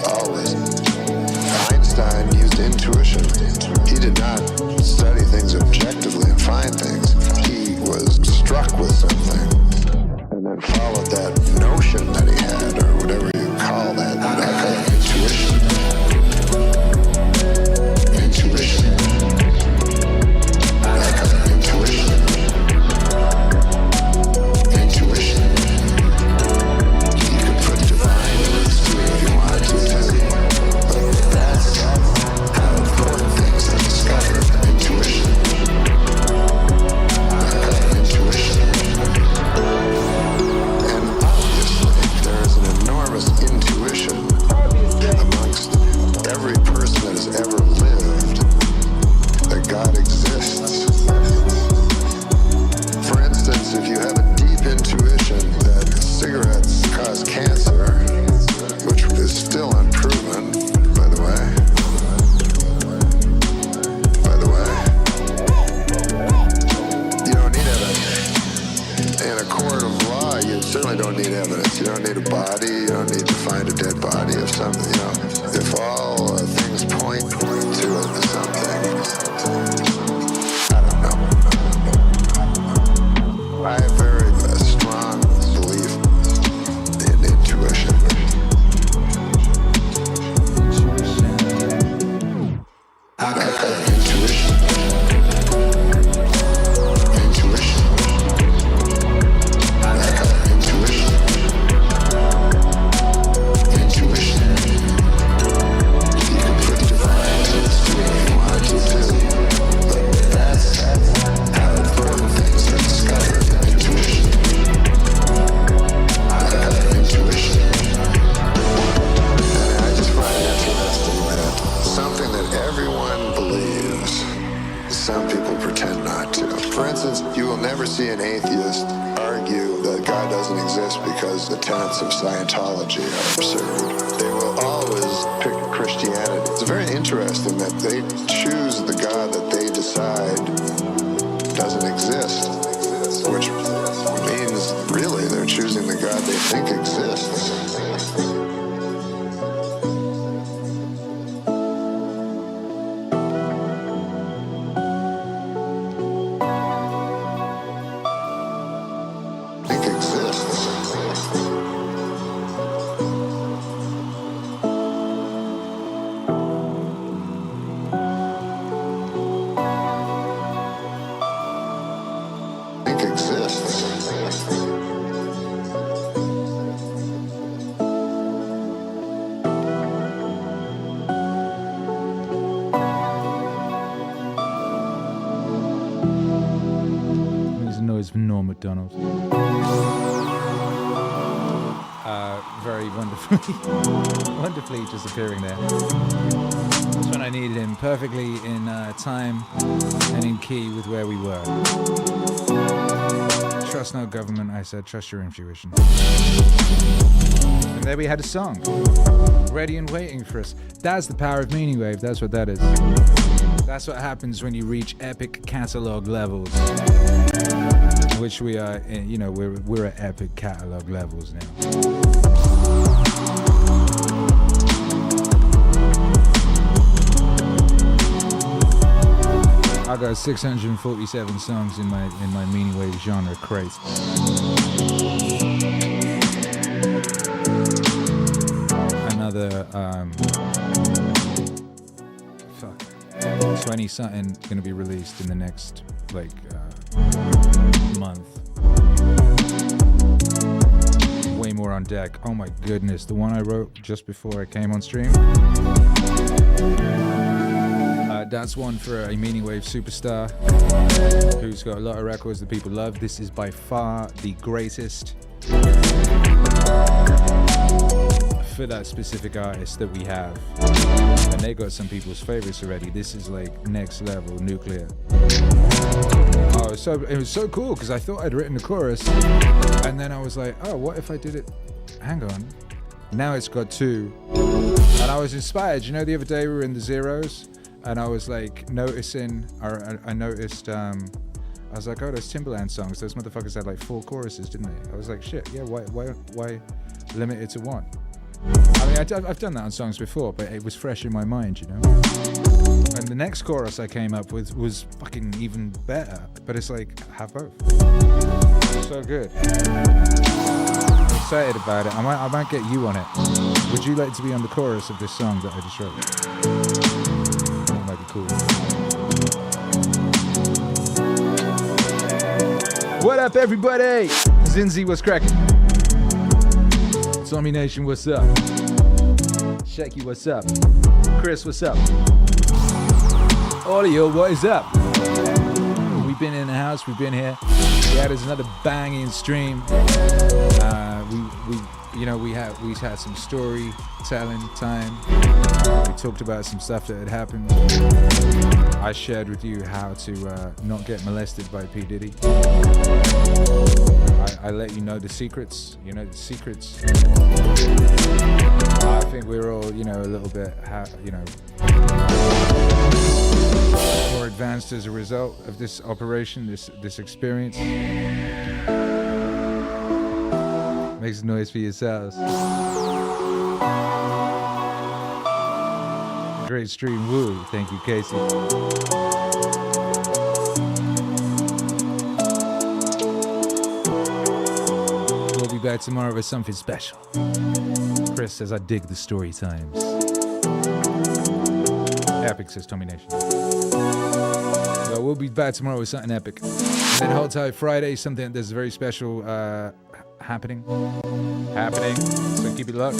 Always. Einstein used intuition. He did not study things objectively and find things. He was struck with something and then followed that notion that he had, or whatever you call that kind of intuition. Intuition. That kind of intuition. definitely don't need evidence. You don't need a body. You don't need to find a dead body of something. You know, if all things point to something, I don't know. I have very strong belief in intuition. I got intuition. Intuition. I got intuition. Intuition. You can put divine things to what you want to do, but that's how important things are discovered. Intuition. I got intuition. And I just find it interesting that something that everyone believes, some people pretend not to. For instance, you will never see an atheist argue that God doesn't exist because the tenets of Scientology are absurd. They will always pick Christianity. It's very interesting that they choose the God that they decide doesn't exist, which means really they're choosing the God they think exists. McDonald. Very wonderfully just appearing there. That's when I needed him, perfectly in time and in key with where we were. Trust no government, I said, trust your intuition. And there we had a song, ready and waiting for us. That's the power of Meaningwave, that's what that is. That's what happens when you reach epic catalog levels. Which we are, you know, we're at epic catalog levels now. I got 647 songs in my Meaningwave genre crate. Another 20 something gonna be released in the next month. Way more on deck. Oh my goodness, the one I wrote just before I came on stream. That's one for a Meaningwave superstar who's got a lot of records that people love. This is by far the greatest for that specific artist that we have. And they got some people's favorites already. This is like next level, nuclear. Oh, it was so cool because I thought I'd written the chorus and then I was like, oh, what if I did it? Hang on. Now it's got two. And I was inspired. You know, the other day we were in the Zeros and I was like noticing, or I noticed, I was like, oh, those Timbaland songs, those motherfuckers had like 4 choruses, didn't they? I was like, shit, yeah, why limit it to 1? I mean, I've done that on songs before, but it was fresh in my mind, you know? And the next chorus I came up with was fucking even better, but it's like, have both. So good. I'm excited about it. I might get you on it. Would you like to be on the chorus of this song that I just wrote? That might be cool. What up, everybody? Zinzi, what's cracking? Zombie Nation, what's up? Shecky, what's up? Chris, what's up? All of you, what is up? We've been in the house, we've been here. Yeah, there's another banging stream. We've had some storytelling time. We talked about some stuff that had happened. I shared with you how to not get molested by P Diddy. I let you know the secrets. You know the secrets. I think we're all, a little bit, more advanced as a result of this operation, this experience. Make some noise for yourselves. Great stream, woo. Thank you, Casey. We'll be back tomorrow with something special. Chris says, I dig the story times. Epic, says Tommy Nation. So we'll be back tomorrow with something epic. And then hold tight, Friday, something that's very special happening. So keep it locked.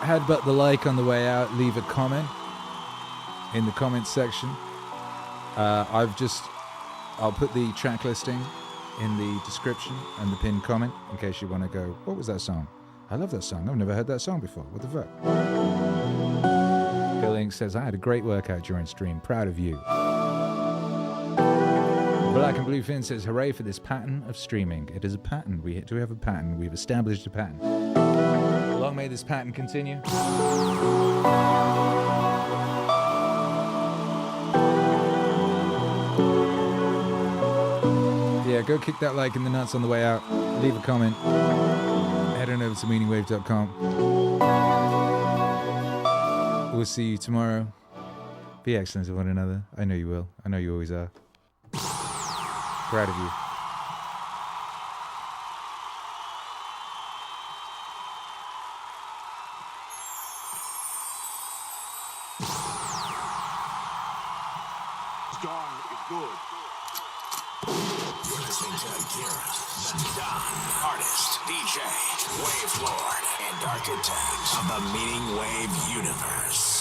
Had but the like on the way out. Leave a comment in the comments section. I'll put the track listing in the description and the pinned comment in case you want to go, what was that song? I love that song. I've never heard that song before. What the fuck? Billing says, I had a great workout during stream. Proud of you. Black and Blue Fin says, hooray for this pattern of streaming. It is a pattern. Do we have a pattern? We've established a pattern. Long may this pattern continue. Yeah, go kick that like in the nuts on the way out. Leave a comment. Head on over to meaningwave.com. We'll see you tomorrow. Be excellent to one another. I know you will. I know you always are. Proud of you. Dawn is good. You're listening to Akira, the Dawn artist, DJ, Wave Lord, and architect of the Meaning Wave universe.